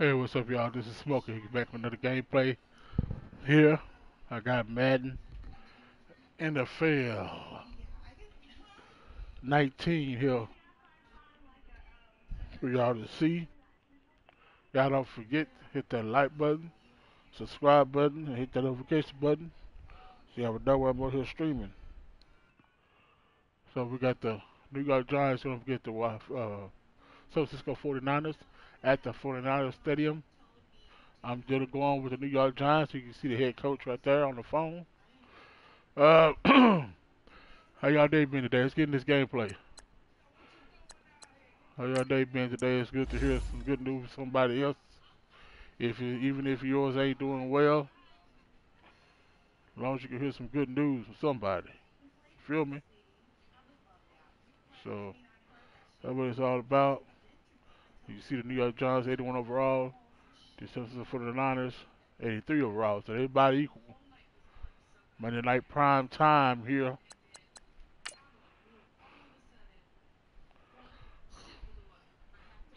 Hey, what's up, y'all? This is Smokey. Back with another gameplay here. I got Madden NFL19 here for y'all to see. Y'all don't forget, hit that like button, subscribe button, and hit that notification button so y'all will know when I'm out here streaming. So we got the New York Giants going to get the San Francisco 49ers at the 49ers Stadium. I'm going to go on with the New York Giants. You can see the head coach right there on the phone. How y'all day been today? Let's get in this gameplay. How y'all day been today? It's good to hear some good news from somebody else. Even if yours ain't doing well, as long as you can hear some good news from somebody. You feel me? So that's what it's all about. You see the New York Giants 81 overall, the San Francisco 49ers 83 overall. So everybody equal. Monday night prime time here.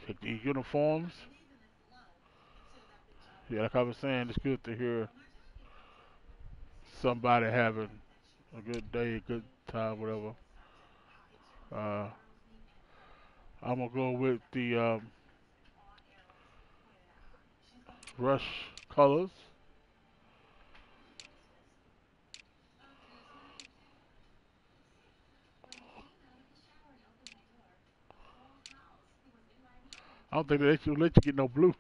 Check these uniforms. Yeah, like I was saying, it's good to hear somebody having a good day, a good time, whatever. I'm gonna go with the Rush colors. I don't think they should let you get no blue.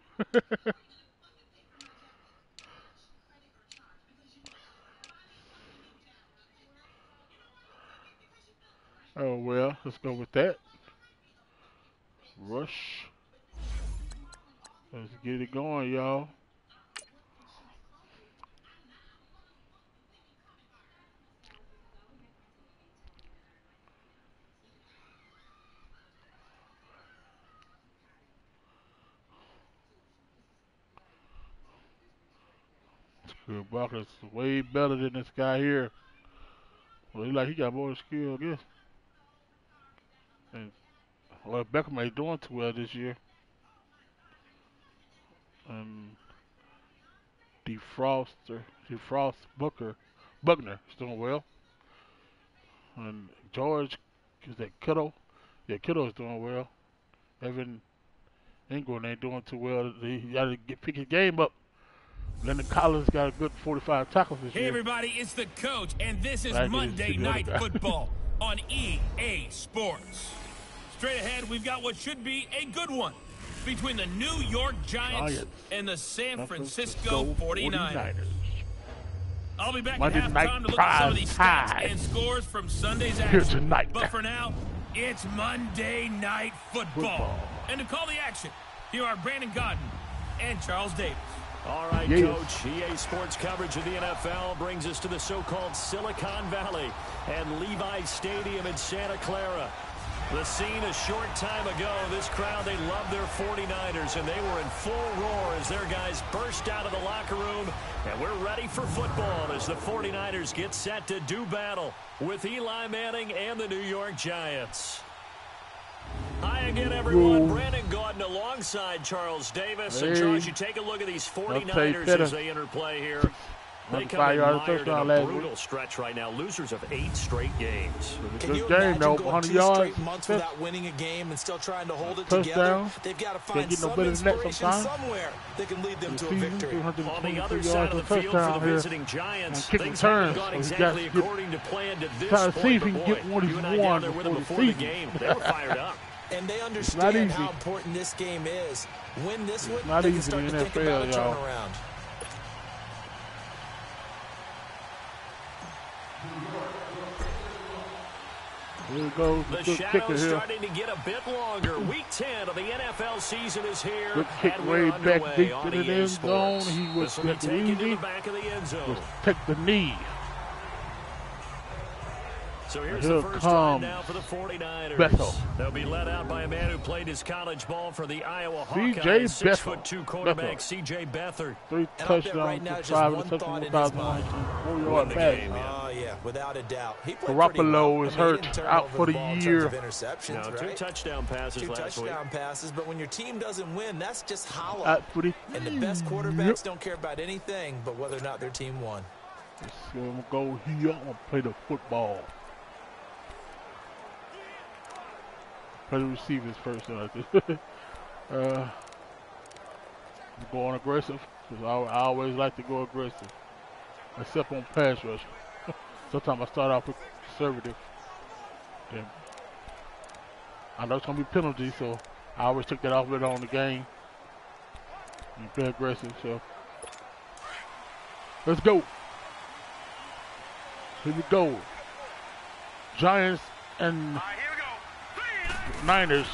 Oh well, let's go with that. Rush. Let's get it going, y'all. Good Barker's way better than this guy here. Well, he got more skill, I guess. And well, Beckham ain't doing too well this year. And Buckner is doing well. And George, is that Kittle? Yeah, Kittle is doing well. Evan Ingram ain't doing too well. He got to pick his game up. Leonard Collins got a good 45 tackles this year. Hey everybody, it's the coach, and this is Monday Night Football on EA Sports. Straight ahead, we've got what should be a good one between the New York Giants and the San Francisco 49ers. I'll be back Monday at halftime to look at some of these stats and scores from Sunday's action. Tonight. But for now, it's Monday Night Football. And to call the action, here are Brandon Godden and Charles Davis. All right, Coach. EA Sports coverage of the NFL brings us to the so-called Silicon Valley and Levi's Stadium in Santa Clara. The scene a short time ago, this crowd, they love their 49ers, and they were in full roar as their guys burst out of the locker room. And we're ready for football as the 49ers get set to do battle with Eli Manning and the New York Giants. Hi again, everyone. Brandon Gaudin alongside Charles Davis. And Charles, you take a look at these 49ers as they enter play here. They come in mired in a brutal stretch right now. Losers of 8 straight games. Can you imagine going 2 straight months without winning a game and still trying to hold it together? They've got to find some inspiration somewhere that can lead them to a victory. On the other side of the field for the visiting Giants, things haven't gone exactly according to plan to this point. But boy, you and I down there with them before the game, they were fired up. And they understand how important this game is. Win this one, they can start to think about a turnaround. Here goes the shadow's starting to get a bit longer. Week 10 of the NFL season is here. Good kick way back deep to the end zone. He was taken to the back of the end zone. Take the knee. So here's the first drive now for the 49ers. Bethel. They'll be led out by a man who played his college ball for the Iowa Hawkeyes. 6'2" quarterback C.J. Beathard. 3 touchdowns, 5 interceptions, 4-yard pass. Oh, yeah, without a doubt. Garoppolo is hurt, out for the year. No, 2 touchdown passes last week. 2 touchdown passes, but when your team doesn't win, that's just hollow. Out for the and the best quarterbacks don't care about anything but whether or not their team won. So I'm going to go here. I'm going to play the football. Play the receivers first. I'm going aggressive because I always like to go aggressive, except on pass rush. Sometimes I start off with conservative. Then I know it's going to be penalties, so I always take that off later on in the game and play aggressive. So let's go. Here we go. Giants and Niners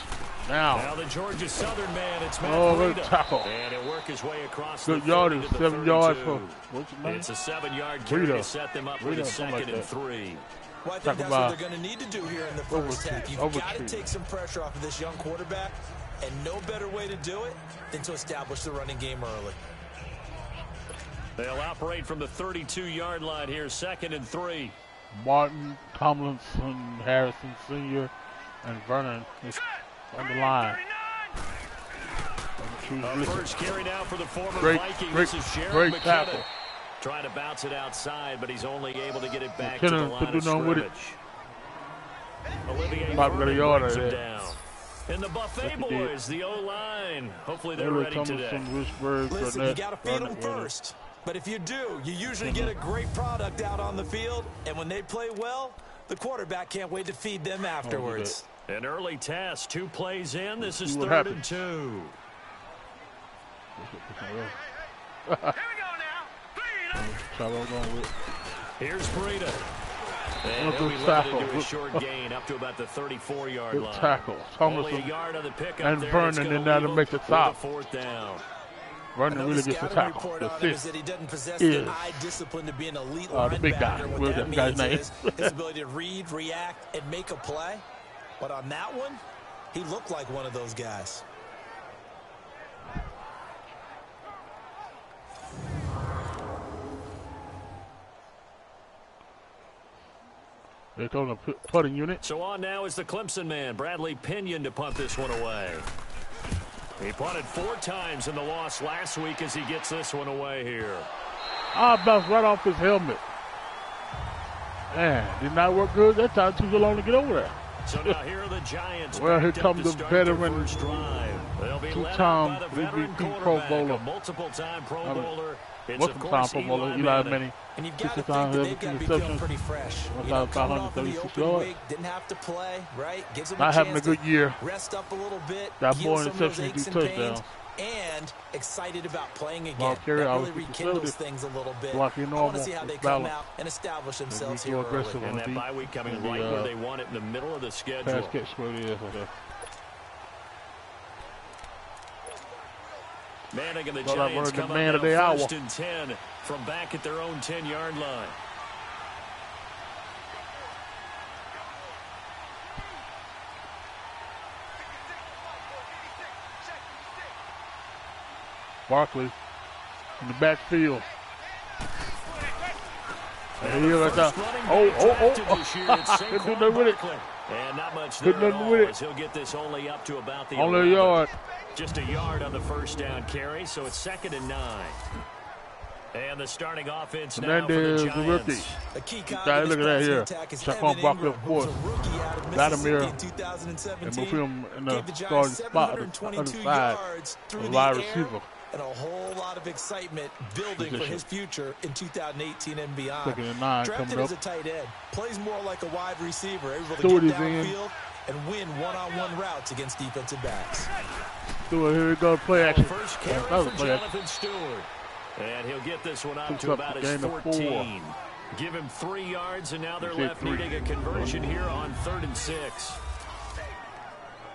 now the Georgia Southern man, it's Matt good tackle. And he'll work his way across good the yardage, 7 yards for it's a 7-yard carry to set them up with a 2nd and 3. Well, I think that's what they're going to need to do here in the first half. You've got to take some pressure off of this young quarterback, and no better way to do it than to establish the running game early. They'll operate from the 32-yard line here, 2nd and 3. Martin, Tomlinson, Harrison Sr., and Vernon is on the line. First carry now for the former Viking. This is Jared McKinnon. Tackle. Trying to bounce it outside, but he's only able to get it back to the line of scrimmage. Olivier brings him down. And the Buffet boys, the O-line. Hopefully they're ready today. Listen, you got to feed them first. But if you do, you usually get a great product out on the field. And when they play well, the quarterback can't wait to feed them afterwards. An early test, 2 plays in. This is 3rd and 2. Here we go now. Here's Breida. And he'll be limited to a short gain up to about the 34-yard line. Tackle. Only a yard on the pickup and there. Vernon in there to make the top. 4th down. Vernon really gets the tackle. The 5th he doesn't possess the eye discipline to be an elite the big guy. What that means is his ability to read, react, and make a play. But on that one, he looked like one of those guys. They're calling a putting unit. So on now is the Clemson man, Bradley Pinion, to punt this one away. He punted 4 times in the loss last week as he gets this one away here. Bounced right off his helmet. Man, did not work good that time. Too long to get over there. So now here are the Giants. Well, here comes the veteran, 2-time MVP Pro Bowler, multiple-time Pro Bowler. Multiple-time Pro Bowler, Eli Manning. And you've got to think that they've got to be feeling pretty fresh. Coming off of the opening week, didn't have to play, right? Gives them not having a good year. Rest up a little bit. Got more interceptions than touchdowns. And excited about playing again. Ball carrier, that really rekindles things a little bit. I want to see how they come out and establish themselves here early. And that bye week coming right where they want it, in the middle of the schedule. Pass catch where it is. Manning and the Giants come up now 1st and 10 from back at their own 10-yard line. Barkley in the backfield. And he right there. Couldn't do nothing with it. And not much there at all, as he'll get this only up to about the 11. Only a yard. Just a yard on the first down carry, so it's 2nd and 9. And the starting offense now for the Giants. A key guy, look at that here. Shaquan Barkley, of course. Vladimir and move him in the starting spot on the other side. The wide receiver. And a whole lot of excitement building for his future in 2018 and beyond. 2nd and 9 Drafted coming as up. a tight end, plays more like a wide receiver, able to get downfield and win one-on-one routes against defensive backs. Stewart, here we go, play action. First carry for Jonathan Stewart. And he'll get this one up to about his 14. Give him 3 yards, and now they're left needing a conversion here on 3rd and 6.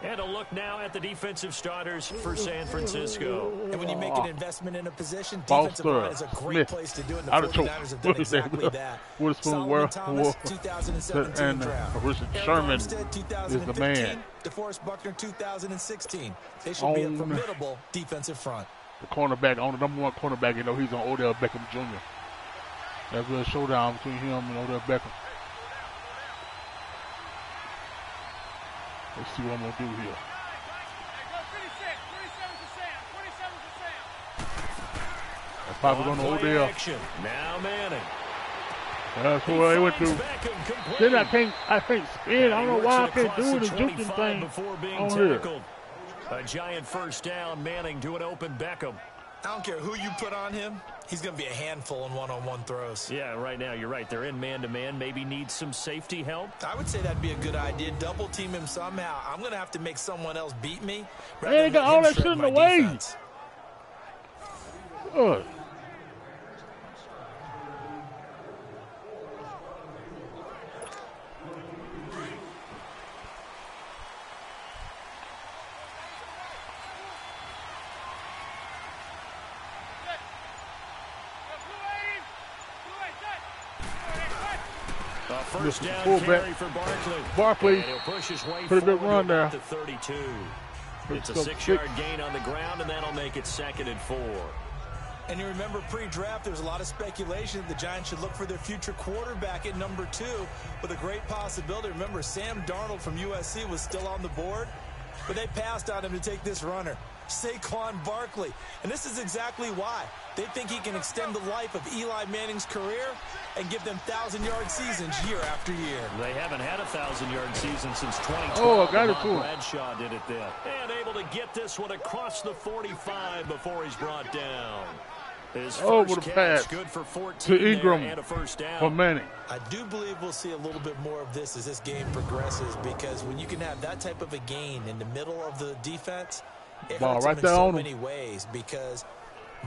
And a look now at the defensive starters for San Francisco. And when you make an investment in a position, defensive line is a great place to do it. And the 49ers have done exactly that. Solomon Thomas, 2017 draft. Richard Sherman is the man. DeForest Buckner, 2016. They should be a formidable defensive front. The cornerback, the number one cornerback, he's on Odell Beckham Jr. That's a showdown between him and Odell Beckham. Let's see what I'm going to do here. That's probably going to Odell. Now Manning. That's what they went through. Then I can't spin. I don't know why I can't do the juking thing on here. A giant first down. Manning to an open Beckham. I don't care who you put on him. He's going to be a handful in one-on-one throws. Yeah, right now you're right. They're in man-to-man. Maybe need some safety help. I would say that'd be a good idea. Double team him somehow. I'm going to have to make someone else beat me. They got all that shit in the way. Good. First down carry for Barkley. Pretty good run there. To 32. It's a 6-yard gain on the ground, and that'll make it 2nd and 4. And you remember pre-draft, there's a lot of speculation that the Giants should look for their future quarterback at number 2 with a great possibility. Remember, Sam Darnold from USC was still on the board, but they passed on him to take this runner, Saquon Barkley. And this is exactly why. They think he can extend the life of Eli Manning's career and give them 1,000-yard seasons year after year. They haven't had a 1,000-yard season since 2012. Oh, got it to him. Bradshaw did it then. And able to get this one across the 45 before he's brought down. His first catch, good for 14 to Ingram and a first down. for Manning. I do believe we'll see a little bit more of this as this game progresses, because when you can have that type of a gain in the middle of the defense, it hurts them in so many ways, because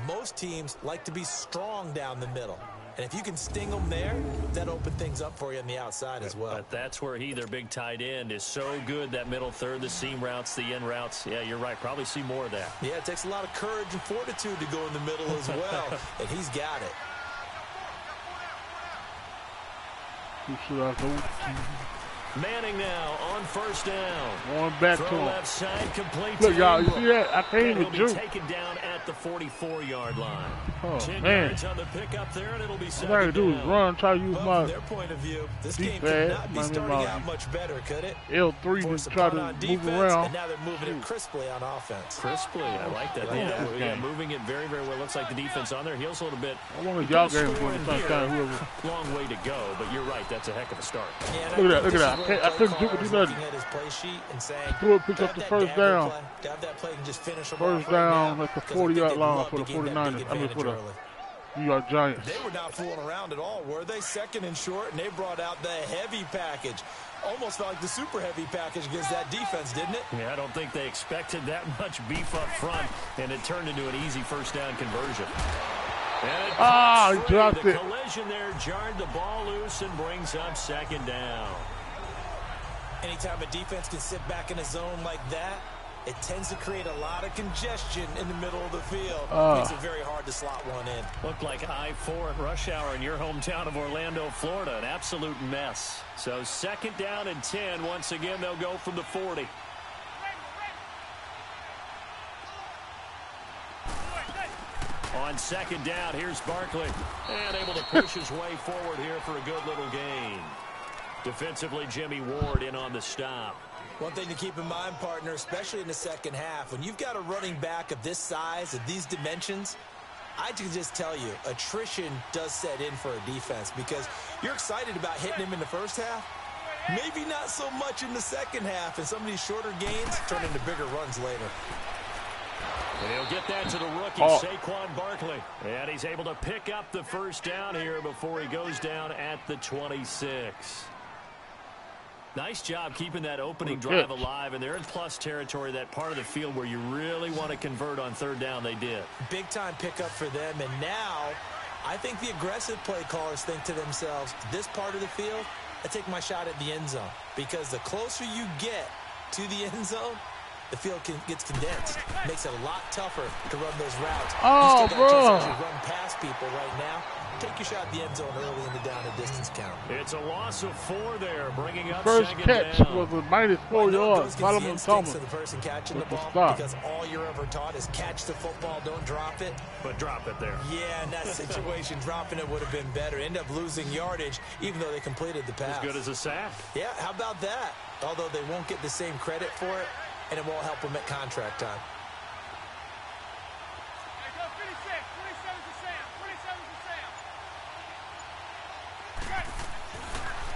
most teams like to be strong down the middle. And if you can sting them there, that opens things up for you on the outside as well. But that's where their big tight end, is so good, that middle third, the seam routes, the in routes. Yeah, you're right. Probably see more of that. Yeah, it takes a lot of courage and fortitude to go in the middle as well, and he's got it. Who should I go to? Manning now on first down. Going back to him. Left side, complete. Look, y'all, you see that? I can't even juke. Taken down at the 44-yard line. Oh, 10 man. yards on the pickup there, and it'll be all I gotta do is run, try to use my from their point of view, this game could not be starting out much better, could it? L3 and try to move around. And now they're moving it crisply on offense. Crisply, I like that. Yeah, moving it very, very well. Looks like the defense on their heels a little bit. I wonder if y'all games going to whoever. Long way to go, but you're right. That's a heck of a start. Yeah, look at that. I couldn't do nothing. Threw it, picked up the first down. First down at the 40-yard line for the 49ers. I mean, for the New York Giants. They were not fooling around at all, were they? 2nd and short, and they brought out the heavy package. Almost felt like the super heavy package against that defense, didn't it? Yeah, I don't think they expected that much beef up front, and it turned into an easy first down conversion. He dropped it. Collision there jarred the ball loose and brings up 2nd down. Anytime a defense can sit back in a zone like that, it tends to create a lot of congestion in the middle of the field. Makes it very hard to slot one in. Looked like I-4 at rush hour in your hometown of Orlando, Florida. An absolute mess. So 2nd down and 10. Once again, they'll go from the 40. On 2nd down, here's Barkley. And able to push his way forward here for a good little gain. Defensively, Jimmy Ward in on the stop. One thing to keep in mind, partner, especially in the second half, when you've got a running back of this size, of these dimensions, I can just tell you, attrition does set in for a defense, because you're excited about hitting him in the first half. Maybe not so much in the second half, and some of these shorter gains turn into bigger runs later. And he'll get that to the rookie, Saquon Barkley. And he's able to pick up the first down here before he goes down at the 26. Nice job keeping that opening drive alive, and they're in plus territory, that part of the field where you really want to convert on 3rd down. They did. Big-time pickup for them, and now I think the aggressive play callers think to themselves, this part of the field, I take my shot at the end zone, because the closer you get to the end zone, the field gets condensed. Makes it a lot tougher to run those routes. Oh, you still got a chance to run past people right now. Take your shot at the end zone early in the down and distance count. It's a loss of 4 there, bringing up first second catch down. was a -4 yards. Solomon Thomas of the person catching the ball stop. because all you're ever taught is catch the football, don't drop it. But drop it there. Yeah, in that situation, dropping it would have been better. End up losing yardage, even though they completed the pass. As good as a sack. Yeah, how about that? Although they won't get the same credit for it, and it won't help them at contract time.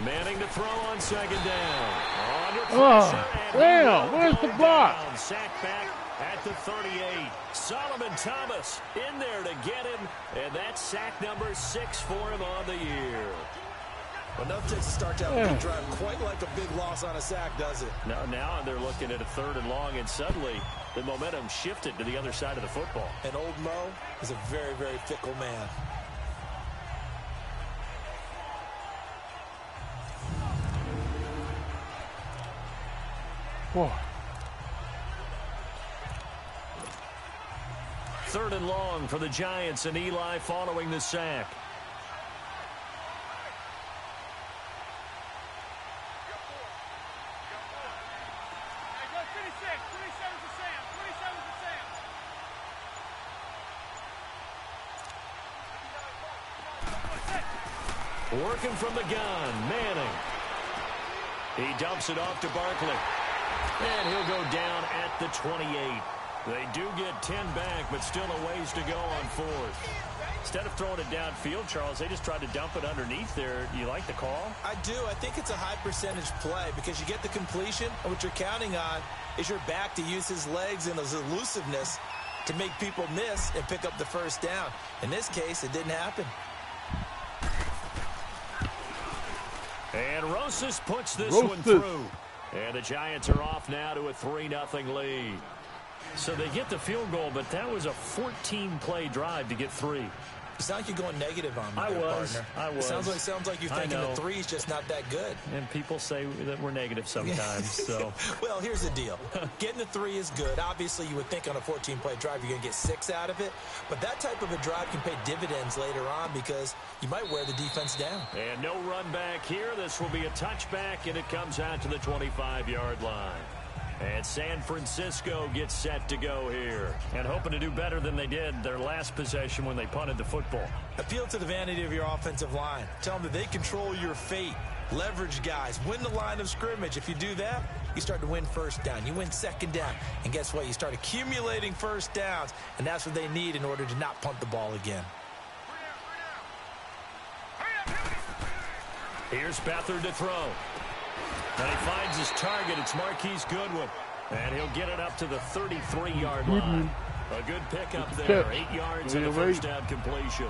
Manning to throw on second down. Under Oh, pressure, damn, where's the block? Down. Sack back at the 38. Solomon Thomas in there to get him, and that's sack number 6 for him on the year. Enough to start out a big drive, quite like a big loss on a sack, does it? Now they're looking at a 3rd and long, and suddenly the momentum shifted to the other side of the football. And old Mo is a very, very fickle man. Whoa. 3rd and long for the Giants, and Eli following the sack. Working from the gun, Manning. He dumps it off to Barkley. And he'll go down at the 28. They do get 10 back, but still a ways to go on 4th. Instead of throwing it downfield, Charles, they just tried to dump it underneath there. You like the call? I do. I think it's a high percentage play because you get the completion, and what you're counting on is your back to use his legs and his elusiveness to make people miss and pick up the first down. In this case, it didn't happen. And Rosas puts this one through. And the Giants are off now to a 3-0 lead. So they get the field goal, but that was a 14-play drive to get 3. It's not like you're going negative on me, I was. It sounds like you're thinking the 3 is just not that good. And people say that we're negative sometimes. So, well, here's the deal. Getting the 3 is good. Obviously, you would think on a 14-play drive you're going to get 6 out of it. But that type of a drive can pay dividends later on because you might wear the defense down. And no run back here. This will be a touchback, and it comes out to the 25-yard line. And San Francisco gets set to go here. And hoping to do better than they did their last possession when they punted the football. Appeal to the vanity of your offensive line. Tell them that they control your fate. Leverage guys. Win the line of scrimmage. If you do that, you start to win first down. You win second down. And guess what? You start accumulating first downs. And that's what they need in order to not punt the ball again. Here's Beathard to throw. And he finds his target. It's Marquise Goodwin. And he'll get it up to the 33-yard line. A good pickup there. 8 yards and a first down completion.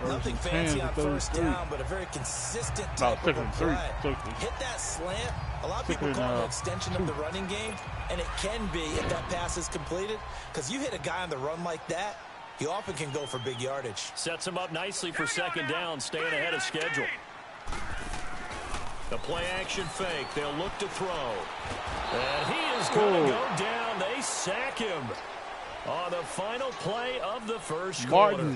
Nothing fancy on first down, but a very consistent type of a play. Hit that slant. A lot of people call it an extension of the running game, and it can be if that pass is completed. Because you hit a guy on the run like that, you often can go for big yardage. Sets him up nicely for second down, staying ahead of schedule. The play-action fake. They'll look to throw. And he is going to go down. They sack him on the final play of the first quarter.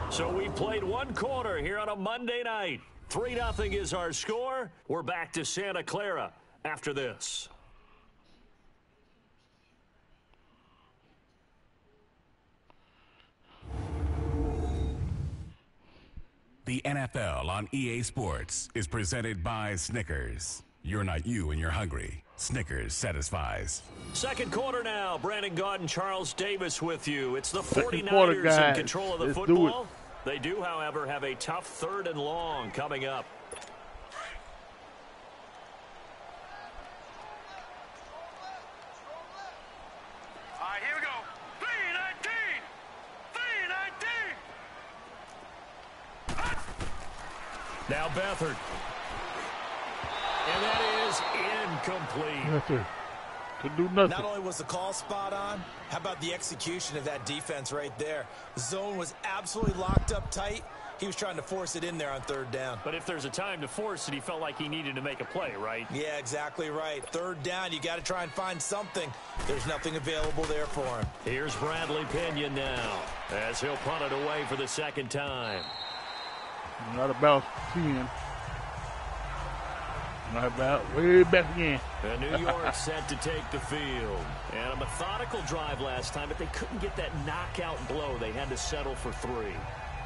So we played 1 quarter here on a Monday night. 3-0 is our score. We're back to Santa Clara after this. The NFL on EA Sports is presented by Snickers. You're not you and you're hungry. Snickers satisfies. Second quarter now. Brandon Gaudin, Charles Davis with you. It's the 49ers in control of the football. They do, however, have a tough 3rd and long coming up. All right, here we go. 3-19. Now Beathard. And that is incomplete. To do nothing. Not only was the call spot on, how about the execution of that defense right there? The zone was absolutely locked up tight, He was trying to force it in there on third down. But if there's a time to force it, he felt like he needed to make a play, right? Yeah, exactly right. Third down, you got to try and find something. There's nothing available there for him. Here's Bradley Pinion now, as he'll punt it away for the second time. Not about 10. Not about way back again. And New York set to take the field. And a methodical drive last time, but they couldn't get that knockout blow. They had to settle for 3.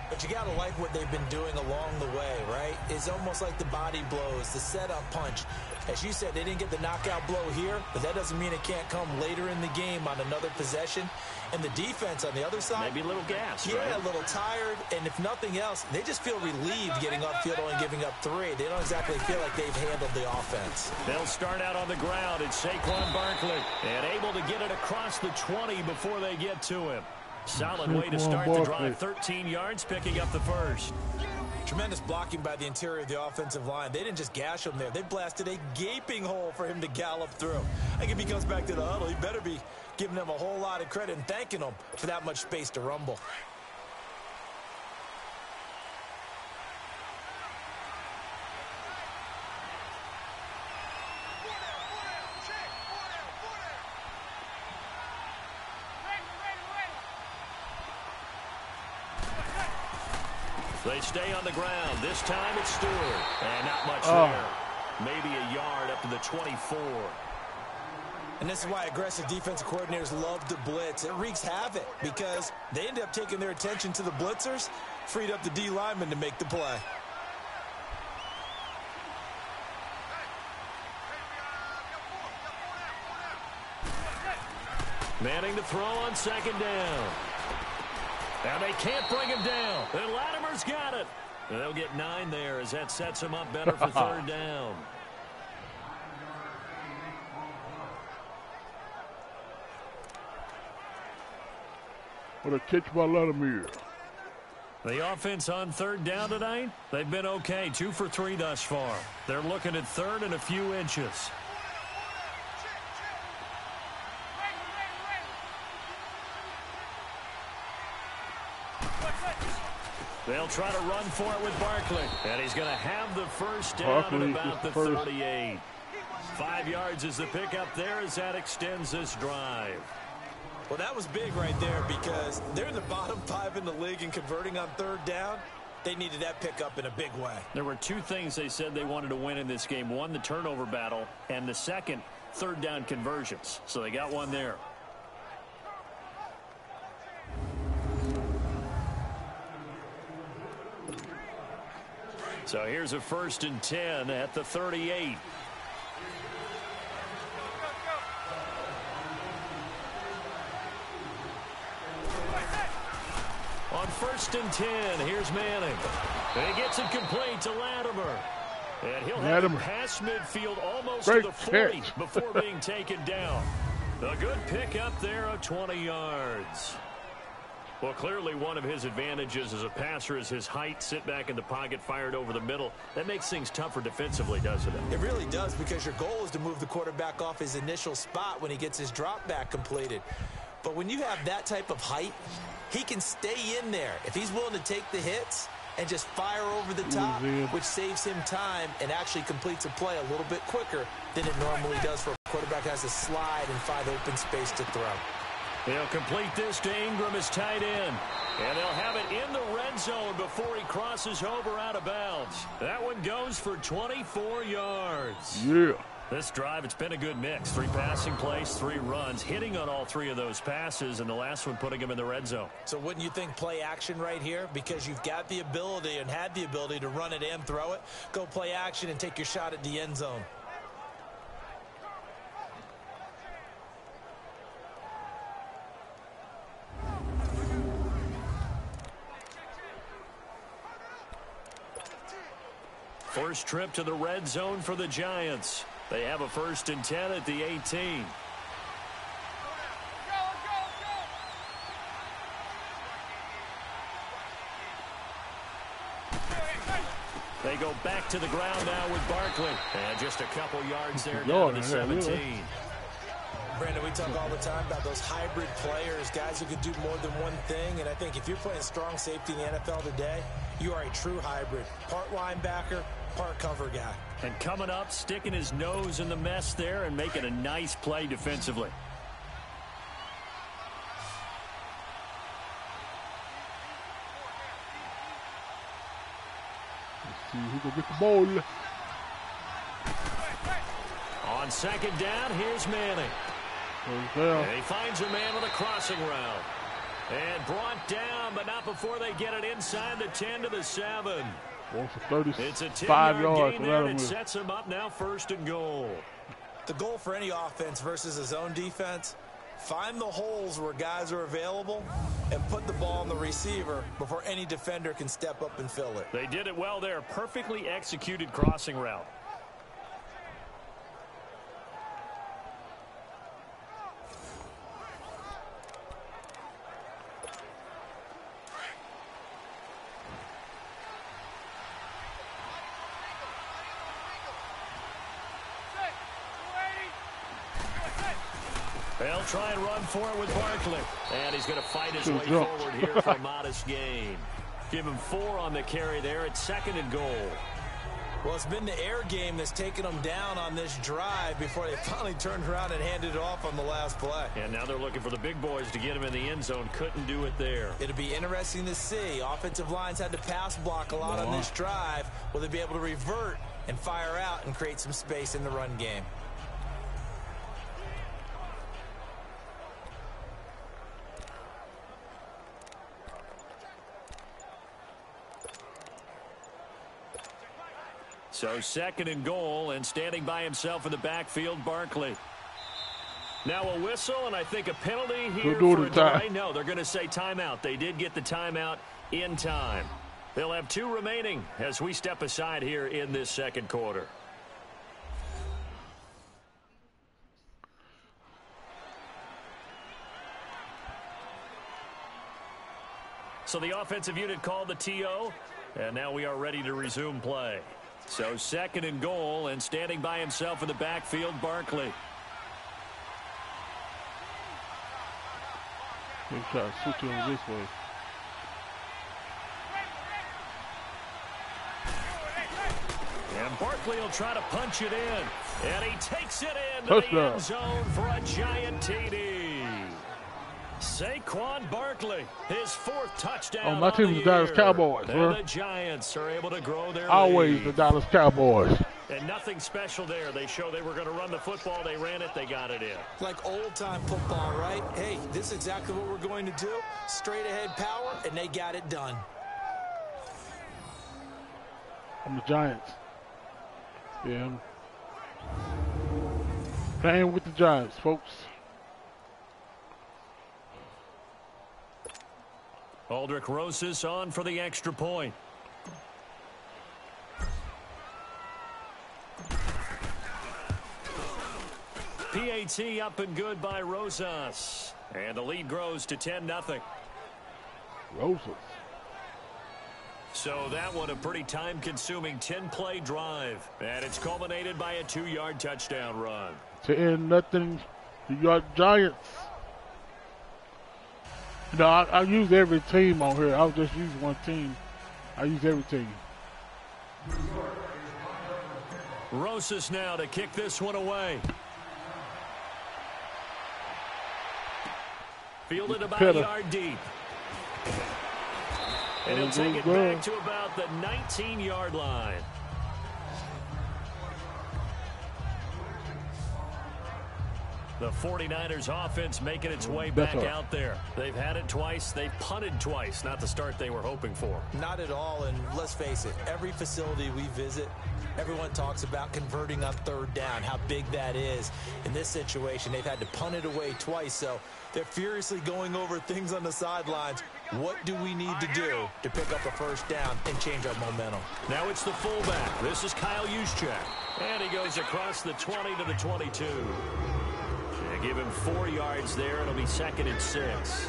But you got to like what they've been doing along the way, right? It's almost like the body blows, the setup punch. As you said, they didn't get the knockout blow here, but that doesn't mean it can't come later in the game on another possession. And the defense on the other side, maybe a little gas, yeah, right? A little tired. And if nothing else, they just feel relieved getting upfield, only giving up 3. They don't exactly feel like they've handled the offense. They'll start out on the ground. It's Saquon Barkley, and able to get it across the 20 before they get to him. Solid way to start the drive. 13 yards, picking up the first. Tremendous blocking by the interior of the offensive line. They didn't just gash him there. They blasted a gaping hole for him to gallop through. I think if he comes back to the huddle, he better be giving them a whole lot of credit and thanking them for that much space to rumble. They stay on the ground. This time it's Stewart. And not much there. Maybe a yard up to the 24. And this is why aggressive defensive coordinators love to blitz. It wreaks havoc because they end up taking their attention to the blitzers, freed up the D lineman to make the play. Manning to throw on second down. Now they can't bring him down. And Latimer's got it. And they'll get 9 there as that sets him up better for third down. What a catch by Latimer. The offense on third down tonight, they've been okay. 2 for 3 thus far. They're looking at third and a few inches. They'll try to run for it with Barkley. And he's going to have the first down at about the 38. 5 yards is the pickup there as that extends this drive. Well, that was big right there because they're in the bottom 5 in the league and converting on third down. They needed that pickup in a big way. There were 2 things they said they wanted to win in this game. One, the turnover battle, and the second, third down conversions. So they got one there. So here's a 1st and 10 at the 38. On 1st and 10, here's Manning. And he gets it complete to Latimer. And he'll have it past midfield almost to the 40 before being taken down. A good pickup there of 20 yards. Well, clearly one of his advantages as a passer is his height. Sit back in the pocket, fired over the middle. That makes things tougher defensively, doesn't it? It really does, because your goal is to move the quarterback off his initial spot when he gets his drop back completed. But when you have that type of height, he can stay in there. If he's willing to take the hits and just fire over the top, which saves him time and actually completes a play a little bit quicker than it normally does for a quarterback who has to slide and find open space to throw. They'll complete this to Ingram as tight end. And they'll have it in the red zone before he crosses over out of bounds. That one goes for 24 yards. Yeah. This drive, it's been a good mix. 3 passing plays, 3 runs, hitting on all 3 of those passes, and the last one putting him in the red zone. So wouldn't you think play action right here? Because you've got the ability and had the ability to run it and throw it. Go play action and take your shot at the end zone. First trip to the red zone for the Giants. They have a 1st and 10 at the 18. They go back to the ground now with Barkley. And just a couple yards there down to the 17. Brandon, we talk all the time about those hybrid players, guys who can do more than one thing. And I think if you're playing strong safety in the NFL today, you are a true hybrid. Part linebacker, part cover guy. And coming up, sticking his nose in the mess there and making a nice play defensively. Let's see who can get the ball. On second down, here's Manning. And he finds a man with a crossing route. And brought down, but not before they get it inside the 10 to the 7. It's a 10-yard gain there, and it sets him up now 1st and goal. The goal for any offense versus his own defense, find the holes where guys are available and put the ball on the receiver before any defender can step up and fill it. They did it well there. Perfectly executed crossing route. They'll try and run for it with Barkley. And he's going to fight his way forward here for a modest gain. Give him 4 on the carry there. It's 2nd and goal. Well, it's been the air game that's taken them down on this drive before they finally turned around and handed it off on the last play. And now they're looking for the big boys to get him in the end zone. Couldn't do it there. It'll be interesting to see. Offensive lines had to pass block a lot on this drive. Will they be able to revert and fire out and create some space in the run game? So 2nd and goal, and standing by himself in the backfield, Barkley. Now a whistle, and I think a penalty here for a delay. No, they're going to say timeout. They did get the timeout in time. They'll have 2 remaining as we step aside here in this 2nd quarter. So the offensive unit called the TO, and now we are ready to resume play. So 2nd and goal, and standing by himself in the backfield, Barkley. They try to switch him this way. And Barkley will try to punch it in. And he takes it into the end zone for a giant TD. Saquon Barkley, his 4th touchdown. Oh, my team is the Dallas Cowboys, and the Giants are able to grow their always lead. The Dallas Cowboys. And nothing special there. They show they were going to run the football. They ran it. They got it in. Like old-time football, right? Hey, this is exactly what we're going to do. Straight ahead power, and they got it done. I'm the Giants. Yeah. Playing with the Giants, folks. Aldrich Rosas on for the extra point. PAT up and good by Rosas. And the lead grows to 10-0. Rosas. So that one a pretty time-consuming 10-play drive. And it's culminated by a 2-yard touchdown run. 10-0. The Giants. You know, I use every team on here. I'll just use one team. I use every team. Rosas now to kick this one away. Fielded about a yard deep. And he'll take it back to about the 19-yard line. The 49ers offense making its way back out there. They've had it twice. They've punted twice. Not the start they were hoping for. Not at all, and let's face it, every facility we visit, everyone talks about converting on 3rd down, how big that is. In this situation, they've had to punt it away twice, so they're furiously going over things on the sidelines. What do we need to do to pick up a 1st down and change our momentum? Now it's the fullback. This is Kyle Juszczyk. And he goes across the 20 to the 22. Give him 4 yards there. It'll be 2nd and 6.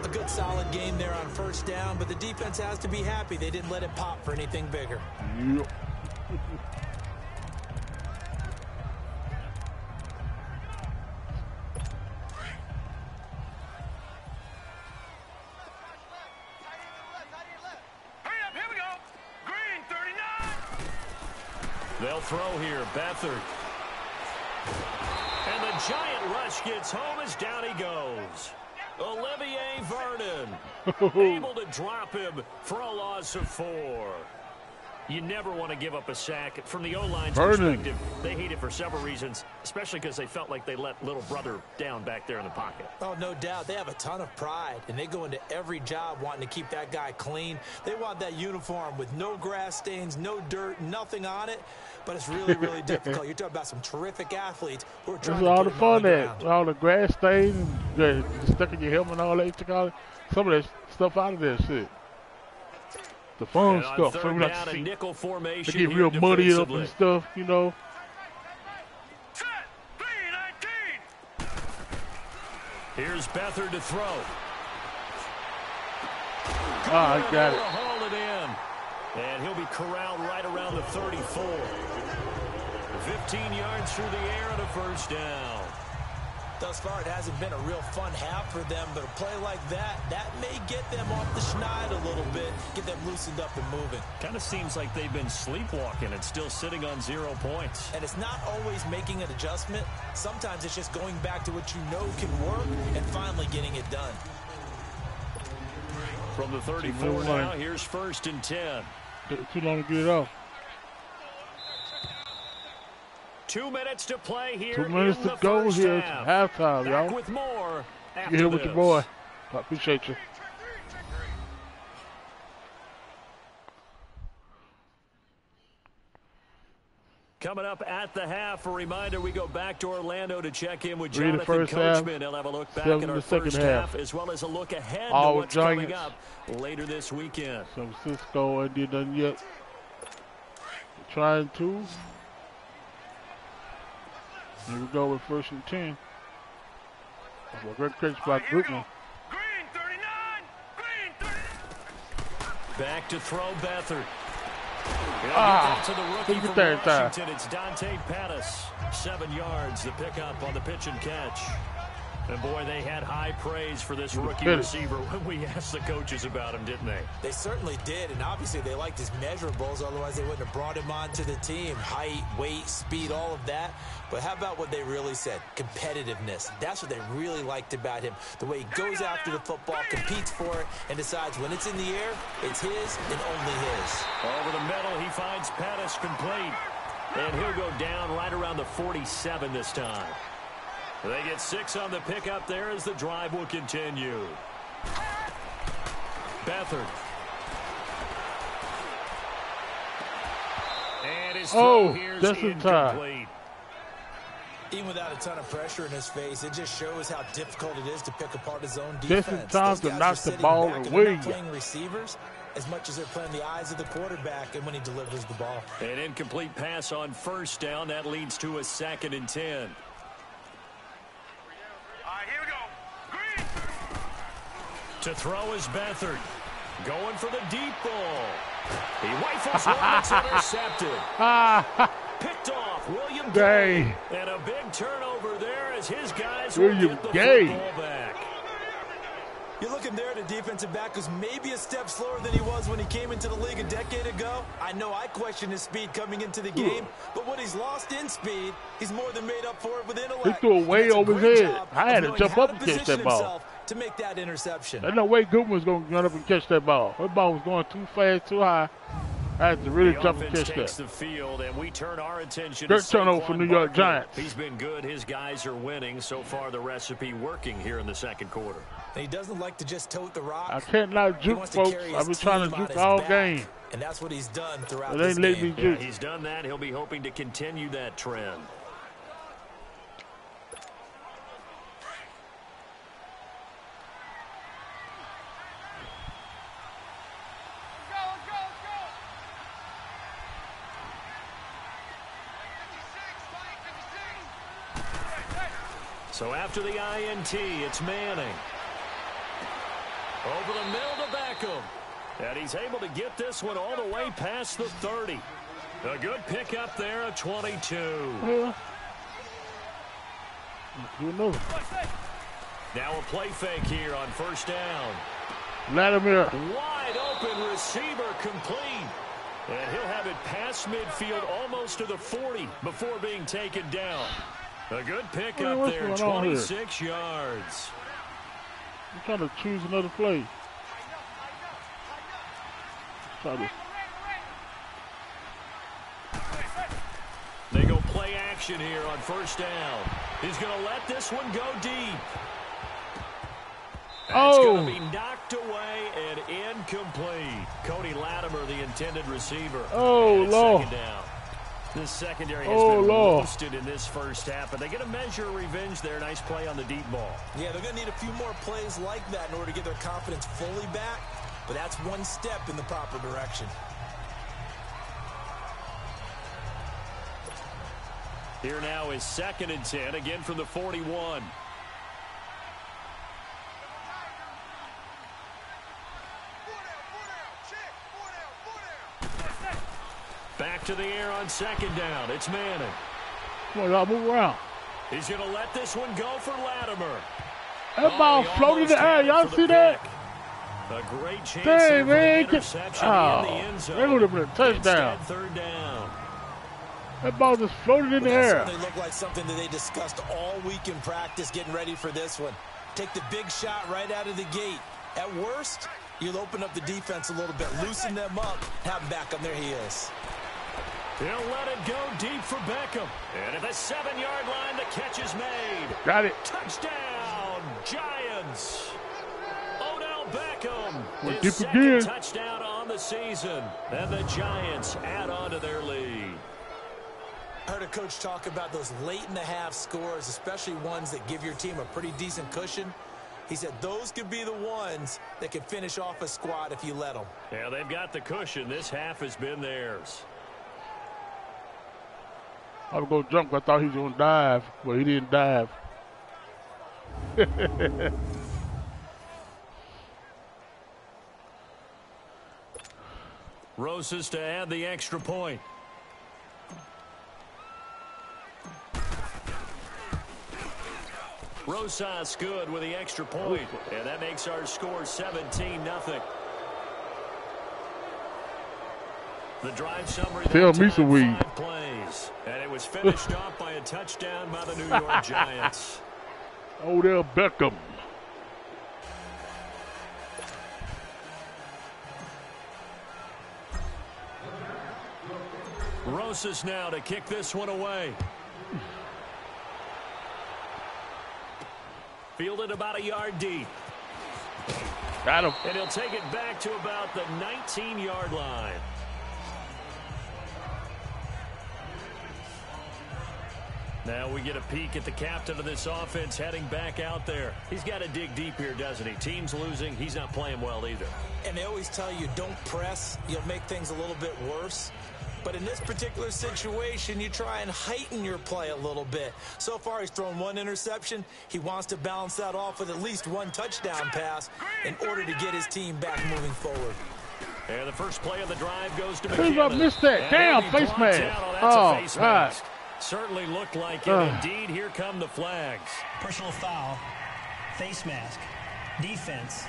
A good solid game there on 1st down, but the defense has to be happy they didn't let it pop for anything bigger. Yep. They'll throw here. Beathard. And the giant rush gets home as down he goes. Olivier Vernon able to drop him for a loss of 4. You never want to give up a sack. From the O-line's perspective, they hate it for several reasons, especially because they felt like they let little brother down back there in the pocket. Oh, no doubt. They have a ton of pride, and they go into every job wanting to keep that guy clean. They want that uniform with no grass stains, no dirt, nothing on it, but it's really, really difficult. You're talking about some terrific athletes who are trying to all put the him on fun the at ground. all the grass stains and stuck in your helmet and all that. Took all some of that stuff out of that shit. The fun stuff. So we like to see nickel formation. they get real muddy up and stuff, you know. Here's Beathard to throw. Ah, I got it. Haul it in. And he'll be corralled right around the 34. 15 yards through the air and a first down. Thus far, it hasn't been a real fun half for them, but a play like that may get them off the schneid a little bit, get them loosened up and moving. Kind of seems like they've been sleepwalking and still sitting on 0 points. And it's not always making an adjustment. Sometimes it's just going back to what you know can work and finally getting it done. From the 34 now, here's 1st and 10. Too long to get it off. 2 minutes to play here. 2 minutes to go here. It's halftime, y'all. Back with more after You're here with this. your boy. I appreciate you. Coming up at the half, a reminder, we go back to Orlando to check in with Read the Jonathan first half, Coachman. He'll have a look back 7 at our the second first half, as well as a look ahead to All what's Giants. coming up later this weekend. San Francisco ain't did nothing yet. Trying to. Here we go with 1st and 10. A great catch by Goodman. Green 39. Green 39. Back to throw Beathard. To the rookie look at from that time. Washington, it's Dante Pettis. 7 yards, the pickup on the pitch and catch. And boy, they had high praise for this rookie receiver when we asked the coaches about him, didn't they? They certainly did, and obviously they liked his measurables, otherwise they wouldn't have brought him onto the team. Height, weight, speed, all of that. But how about what they really said? Competitiveness. That's what they really liked about him. The way he goes after the football, competes for it, and decides when it's in the air, it's his and only his. Over the middle, he finds Pettis complete. And he'll go down right around the 47 this time. They get 6 on the pickup there as the drive will continue. Beathard. And his throw here's incomplete. Even without a ton of pressure in his face, it just shows how difficult it is to pick apart his own Just defense. in time to knock the ball away. They're not playing receivers as much as they're playing the eyes of the quarterback and when he delivers the ball. An incomplete pass on 1st down. That leads to a 2nd and 10. To throw is Beathard. Going for the deep ball. He rifles one that's intercepted. Picked off William Gay. And a big turnover there as his guys will get the football back. You're looking there at a defensive back who's maybe a step slower than he was when he came into the league a decade ago. I know I questioned his speed coming into the game, but what he's lost in speed, he's more than made up for it with intellect. He threw it way over his head. I had to jump up and catch that ball. To make that interception. There's no way Goodman was going to run up and catch that ball. That ball was going too fast, too high. I had to really jump and catch that. The field, and we turn our attention Great to turnover for New York Giants. He's been good. His guys are winning. So far, the recipe working here in the 2nd quarter. He doesn't like to just tote the rock. I can't not juke, folks. I've been trying to juke all game. And that's what he's done throughout this game. Me juke. Yeah, he's done that. He'll be hoping to continue that trend. So after the INT, it's Manning. Over the middle to Beckham. And he's able to get this one all the way past the 30. A good pickup there at 22. Yeah. Now a play fake here on 1st down. Latimer. Wide open receiver complete. And he'll have it past midfield almost to the 40 before being taken down. A good pickup there, 26 yards. I'm trying to choose another play. They go play action here on first down. He's going to let this one go deep. It's going to be knocked away and incomplete. Cody Latimer, the intended receiver. Oh, Lord. Second down. This secondary has been roasted in this first half, but they get a measure of revenge there. Nice play on the deep ball. Yeah, they're going to need a few more plays like that in order to get their confidence fully back, but that's one step in the proper direction. Here now is 2nd and 10, again from the 41. Back to the air on 2nd down. It's Manning. Come on, y'all move around. He's going to let this one go for Latimer. That ball floated in the air. Y'all see that? A great chance Dang, for man. an interception in the end zone. That would have been a touchdown. Instead, 3rd down. That ball just floated in the air. They look like something that they discussed all week in practice getting ready for this one. Take the big shot right out of the gate. At worst, you'll open up the defense a little bit, loosen them up, have them back on. There he is. He'll let it go deep for Beckham. And at the 7-yard line, the catch is made. Got it. Touchdown, Giants. Odell Beckham. We're his deep second again. touchdown on the season. And the Giants add on to their lead. I heard a coach talk about those late-in-the-half scores, especially ones that give your team a pretty decent cushion. He said those could be the ones that could finish off a squad if you let them. Yeah, they've got the cushion. This half has been theirs. I was going to jump. I thought he was going to dive, but he didn't dive. Rosas to add the extra point. Rosas good with the extra point. And that makes our score 17-0. The drive summary. Tell me some weed. 5 plays. And it was finished off by a touchdown by the New York Giants. Odell Beckham. Rosas now to kick this one away. Fielded about a yard deep. Got him. And he'll take it back to about the 19-yard line. Now we get a peek at the captain of this offense heading back out there. He's got to dig deep here, doesn't he? Team's losing. He's not playing well either. And they always tell you don't press. You'll make things a little bit worse. But in this particular situation, you try and heighten your play a little bit. So far, he's thrown 1 interception. He wants to balance that off with at least 1 touchdown pass in order to get his team back moving forward. And the first play of the drive goes to I McKinnon. missed that. Damn, face mask. Oh, face God. mask. Certainly looked like it. Indeed, here come the flags. Personal foul, face mask, defense.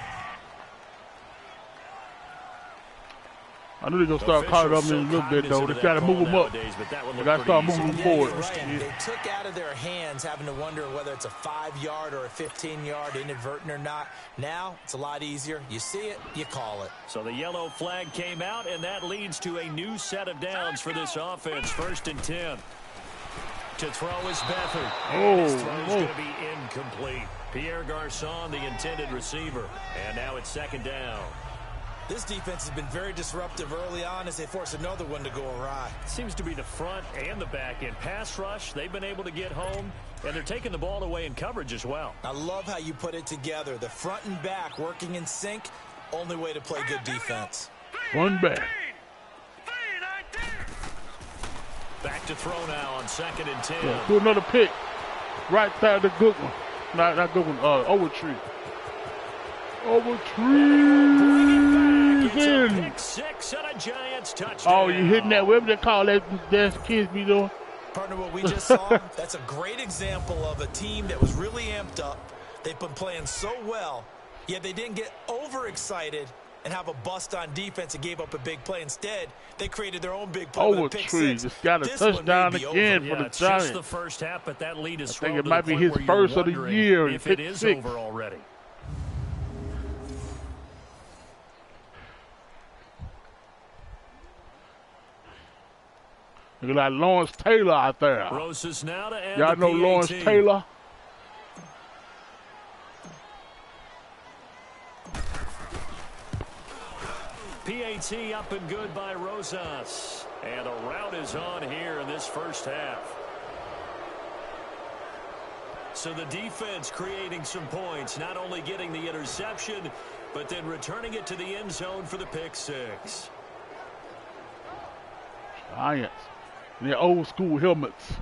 I knew they're going to start calling up in a little bit, though. They got to move them up. They got to start moving them forward. Right. They took out of their hands having to wonder whether it's a 5-yard or a 15-yard, inadvertent or not. Now, it's a lot easier. You see it, you call it. So the yellow flag came out, and that leads to a new set of downs for this offense. 1st and 10. To throw is Beathard. And his throw is going to be incomplete. Pierre Garçon, the intended receiver. And now it's 2nd down. This defense has been very disruptive early on as they force another one to go awry. Seems to be the front and the back end. Pass rush, they've been able to get home, and they're taking the ball away in coverage as well. I love how you put it together. The front and back working in sync, only way to play good defense. One back. Back to throw now on 2nd and 10. Yeah, do another pick. Right there, the good one. Not good one. Overtree. It's a pick 6 and a Giants touchdown. Oh, you hitting that whip? They call that kids be doing. Partner, what we just saw, that's a great example of a team that was really amped up. They've been playing so well, yet they didn't get overexcited and have a bust on defense and gave up a big play. Instead, they created their own big play with a pick six. Just got a touchdown again for the Giants. Just the first half, but that lead is I think it might be his first of the year. If it is over already. Look at that Lawrence Taylor out there. Y'all know Lawrence Taylor? PAT up and good by Rosas. And a rout is on here in this first half. So the defense creating some points, not only getting the interception, but then returning it to the end zone for the pick six. Giants. Their old school helmets.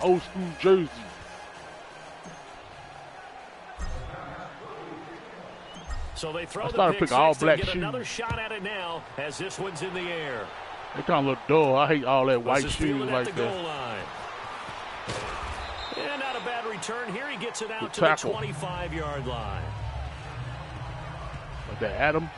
Old school jerseys. So they throw the pick six and get another shot at it now as this one's in the air. They kind of look dull. I hate all that white shoes like that. And not a bad return here. He gets it out to the 25-yard line. Like that Adams.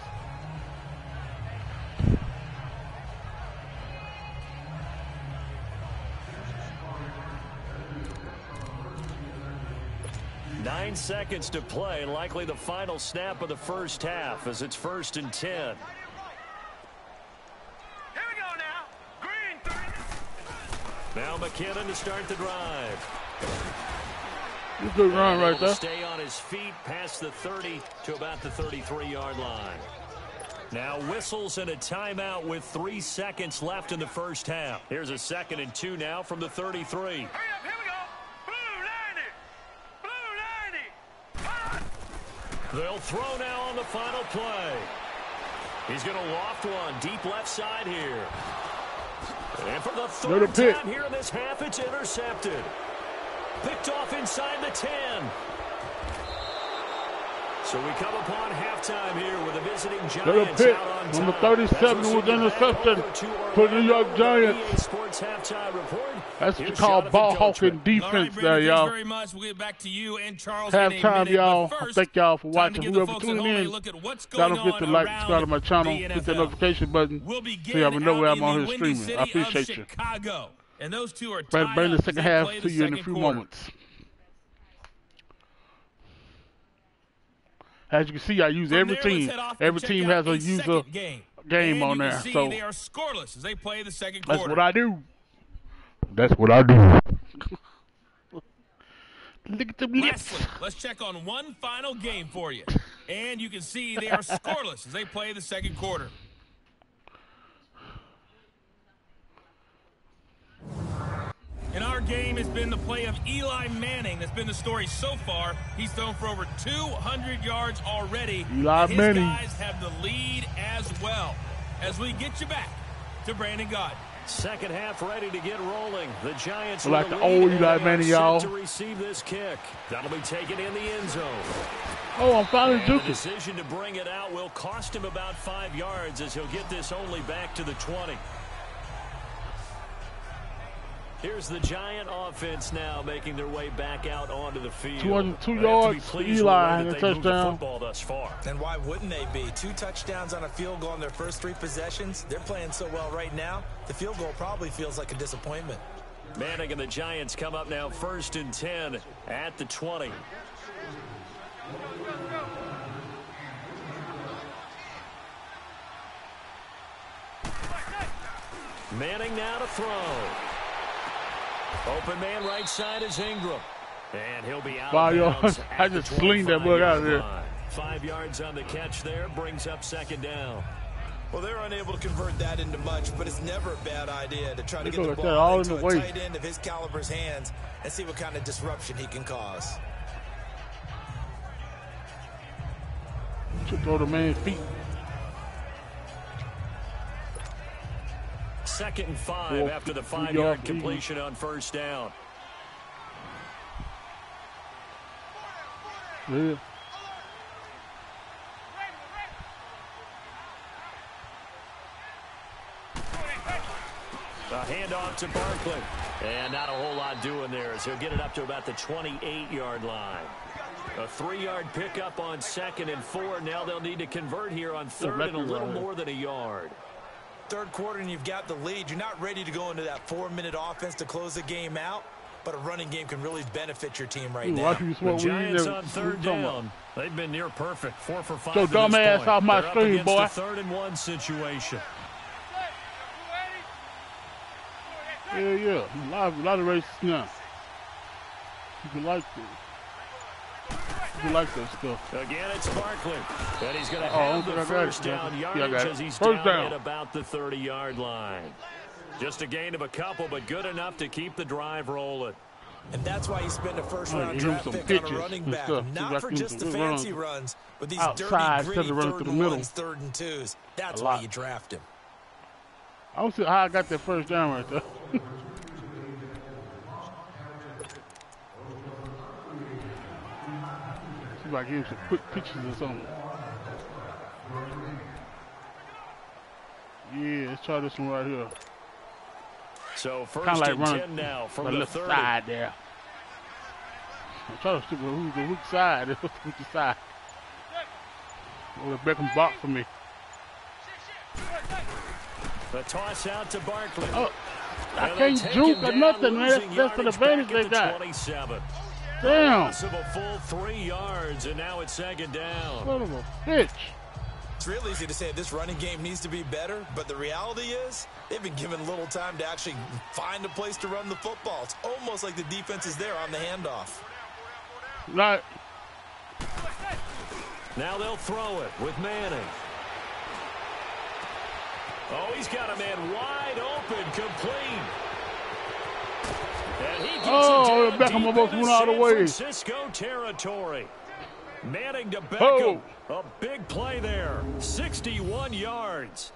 Nine seconds to play, likely the final snap of the first half as it's 1st and 10. Here we go now. Green 3. Now McKinnon to start the drive. Good run right there. Stay on his feet past the 30 to about the 33-yard line. Now whistles and a timeout with 3 seconds left in the first half. Here's a 2nd and 2 now from the 33. Hurry up, here we go. They'll throw now on the final play. He's going to loft one deep left side here. And for the third time here in this half, it's intercepted. Picked off inside the 10. So we come upon halftime here with the visiting Giants out on top. Number 37 was intercepted for the New York Giants. Sports halftime report. That's called ball hawking defense there, y'all. Very much. We'll get back to you and Charles. Halftime, y'all. Thank y'all for watching. Whoever tuning in, y'all don't forget to like, subscribe to my channel, hit the notification button, so y'all will know where I'm on here streaming. I appreciate you. And those two are tied. Bring the second half to you in a few moments. As you can see, I use every team. Every team has a user game on there. So they are scoreless as they play the second quarter. That's what I do. That's what I do. Look at them lips. Lastly, let's check on one final game for you. And you can see they are scoreless as they play the second quarter. In our game has been the play of Eli Manning. That's been the story so far. He's thrown for over 200 yards already. Eli Manning. His guys have the lead as well. As we get you back to Brandon Gaudin. Second half ready to get rolling. The Giants like the old Eli Manning, y'all. To receive this kick. That'll be taken in the end zone. Oh, I'm finally juking. The decision to bring it out will cost him about 5 yards as he'll get this only back to the 20. Here's the Giant offense now making their way back out onto the field. 202 yards, Eli, and a touchdown. Football thus far. And why wouldn't they be? 2 touchdowns on a field goal in their first 3 possessions. They're playing so well right now, the field goal probably feels like a disappointment. Manning and the Giants come up now 1st and 10 at the 20. Manning now to throw. Open man right side is Ingram. And he'll be out. 5 yards. I just slinged that bug out of there. 5 yards on the catch there. Brings up 2nd down. Well, they're unable to convert that into much, but it's never a bad idea to try to get the ball all into in the a way. tight end of his caliber's hands and see what kind of disruption he can cause. Should throw the man's feet. 2nd and 5 after the 5-yard completion on 1st down. Yeah. A handoff to Barkley. And not a whole lot doing there as he'll get it up to about the 28-yard line. A 3-yard pickup on 2nd and 4. Now they'll need to convert here on 3rd and a little more than a yard. Third quarter and you've got the lead. You're not ready to go into that 4-minute offense to close the game out, but a running game can really benefit your team right now. The Giants on 3rd down. They've been near perfect. 4 for 5 so to dumb this ass point. off my They're screen, up boy. against a 3rd and 1 situation. Yeah. A lot of races now. You can like this. You like that stuff. Again, it's Barkley. And he's going to have the first down yardage as he's first down at about the 30-yard line. Just a gain of a couple, but good enough to keep the drive rolling. And that's why you spend a first-round draft pick on a running back. Not for just the fancy runs, but these outside, dirty, gritty 3rd and 1s, 3rd and 2s. That's why you draft him. I don't see how I got that first down right there. See if I can give some quick pictures or something. Yeah, let's try this one right here. So first kind of like and running 10 now from the the left 30. side there. I'm trying to stick with who's the weak side. Who's the side? Oh, the Beckham block for me. The toss out to Barkley. Oh, I can't juke or nothing, man. That's an advantage they got. 27. Damn. Loss of a full 3 yards, and now it's 2nd down. Son of a bitch. It's real easy to say this running game needs to be better, but the reality is they've been given little time to actually find a place to run the football. It's almost like the defense is there on the handoff. Right. Now they'll throw it with Manning. Oh, he's got a man wide open, complete. And he gets it down Beckham almost went out of the way. San Francisco territory. Manning to Beckham. A big play there. 61 yards.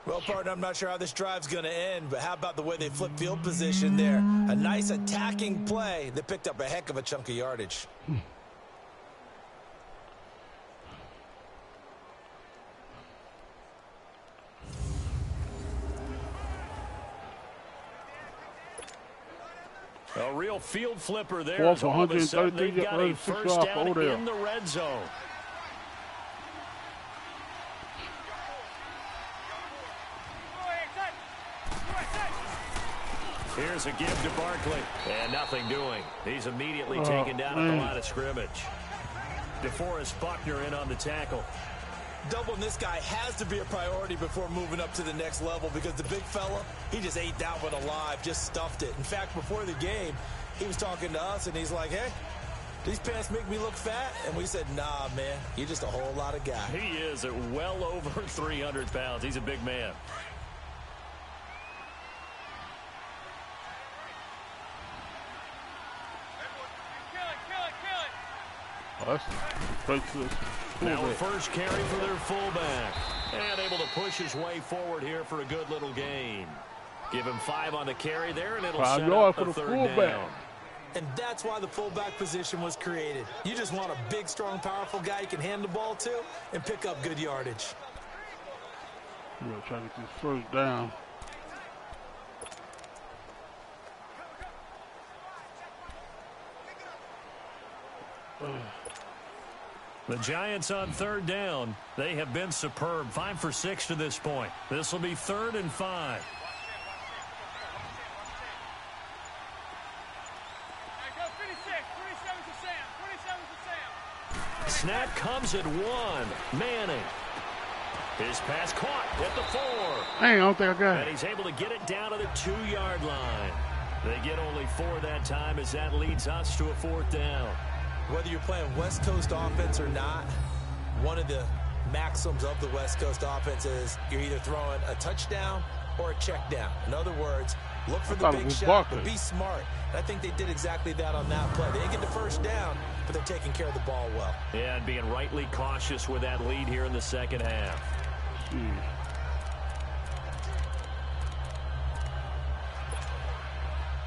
Well, partner, I'm not sure how this drive's going to end, but how about the way they flip field position there? A nice attacking play that picked up a heck of a chunk of yardage. A real field flipper there. 4 for All of a sudden, 133 they've got a first down Odell. in the red zone. Here's a give to Barkley. And nothing doing. He's immediately taken down at the line of scrimmage. DeForest Buckner in on the tackle. Doubling this guy has to be a priority before moving up to the next level because the big fella, he just ate that one alive, just stuffed it. In fact, before the game, he was talking to us, and he's like, hey, these pants make me look fat? And we said, nah, man, you're just a whole lot of guy. He is at well over 300 pounds. He's a big man. Now a first carry for their fullback. And able to push his way forward here for a good little gain. Give him 5 on the carry there, and it'll set up a 3rd down. And that's why the fullback position was created. You just want a big, strong, powerful guy you can hand the ball to and pick up good yardage. We're going to try to get this first down. The Giants on 3rd down. They have been superb. 5 for 6 to this point. This will be 3rd and 5. Snap comes at 1. Manning. His pass caught at the 4. Dang, I don't think I got it. And he's able to get it down to the 2-yard line. They get only 4 that time as that leads us to a 4th down. Whether you're playing West Coast offense or not, one of the maxims of the West Coast offense is you're either throwing a touchdown or a check down. In other words, look for the big shot, but be smart. And I think they did exactly that on that play. They didn't get the first down, but they're taking care of the ball well. Yeah, and being rightly cautious with that lead here in the second half.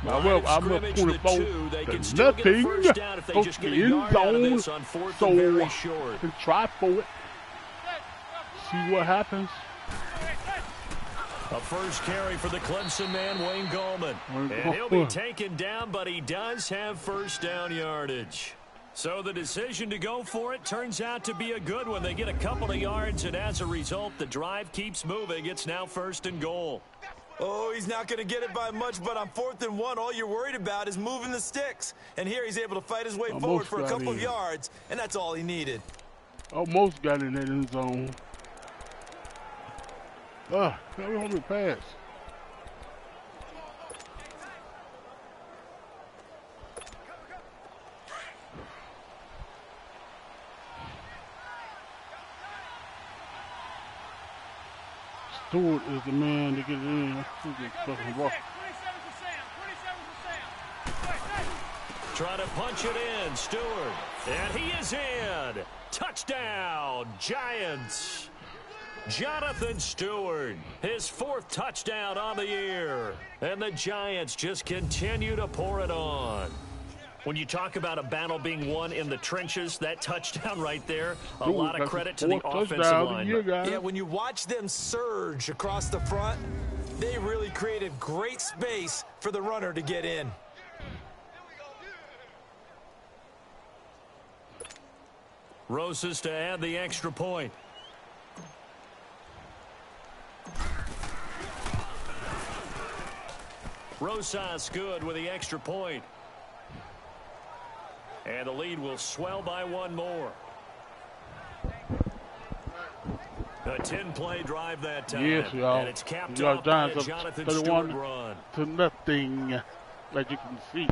I'm up 24 to nothing. Coach the end zone, so can try for it. See what happens. A first carry for the Clemson man, Wayne Gallman. And he'll be taken down, but he does have first down yardage. So the decision to go for it turns out to be a good one. They get a couple of yards, and as a result, the drive keeps moving. It's now 1st and goal. Oh, he's not going to get it by much, but on 4th and 1, all you're worried about is moving the sticks. And here he's able to fight his way forward for a couple of yards, and that's all he needed. Almost got in that end zone. Now we hold the pass. Stewart is the man to get it in. Try to punch it in, Stewart. And he is in. Touchdown, Giants. Jonathan Stewart, his 4th touchdown on the year. And the Giants just continue to pour it on. When you talk about a battle being won in the trenches, that touchdown right there, a lot of credit to the offensive line. Yeah, when you watch them surge across the front, they really created great space for the runner to get in. Rosas to add the extra point. Rosas good with the extra point. And the lead will swell by 1 more. A 10-play drive that time. Yes, y'all. And it's capped off by a Jonathan Stewart run. To nothing, like you can see.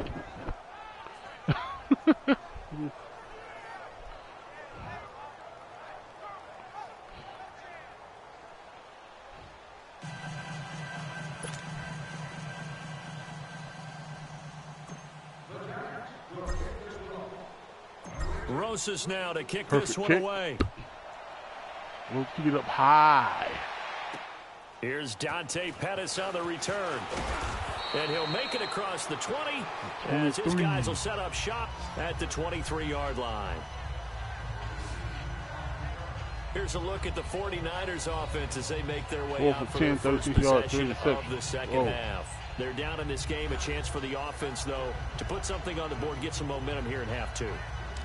Rosas now to kick this one away. We'll keep it up high. Here's Dante Pettis on the return. And he'll make it across the 20 as his guys will set up shop at the 23-yard line. Here's a look at the 49ers offense as they make their way out for their first possession of the second half. They're down in this game. A chance for the offense, though, to put something on the board, get some momentum here in half 2.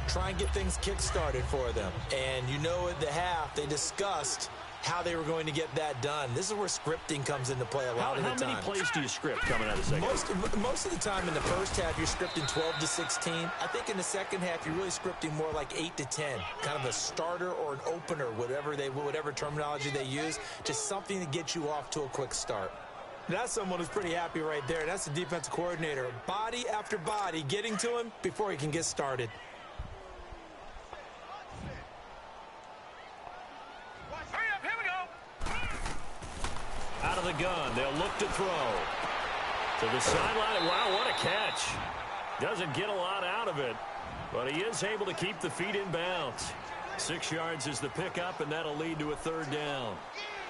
Try and get things kick-started for them. And you know at the half, they discussed how they were going to get that done. This is where scripting comes into play a lot of the time. How many plays do you script coming out of the second? Most of the time in the first half, you're scripting 12 to 16. I think in the second half, you're really scripting more like 8 to 10. Kind of a starter or an opener, whatever terminology they use. Just something to get you off to a quick start. That's someone who's pretty happy right there. That's the defensive coordinator. Body after body getting to him before he can get started. Out of the gun, they'll look to throw. To the sideline, wow, what a catch. Doesn't get a lot out of it, but he is able to keep the feet in bounds. 6 yards is the pickup, and that'll lead to a 3rd down.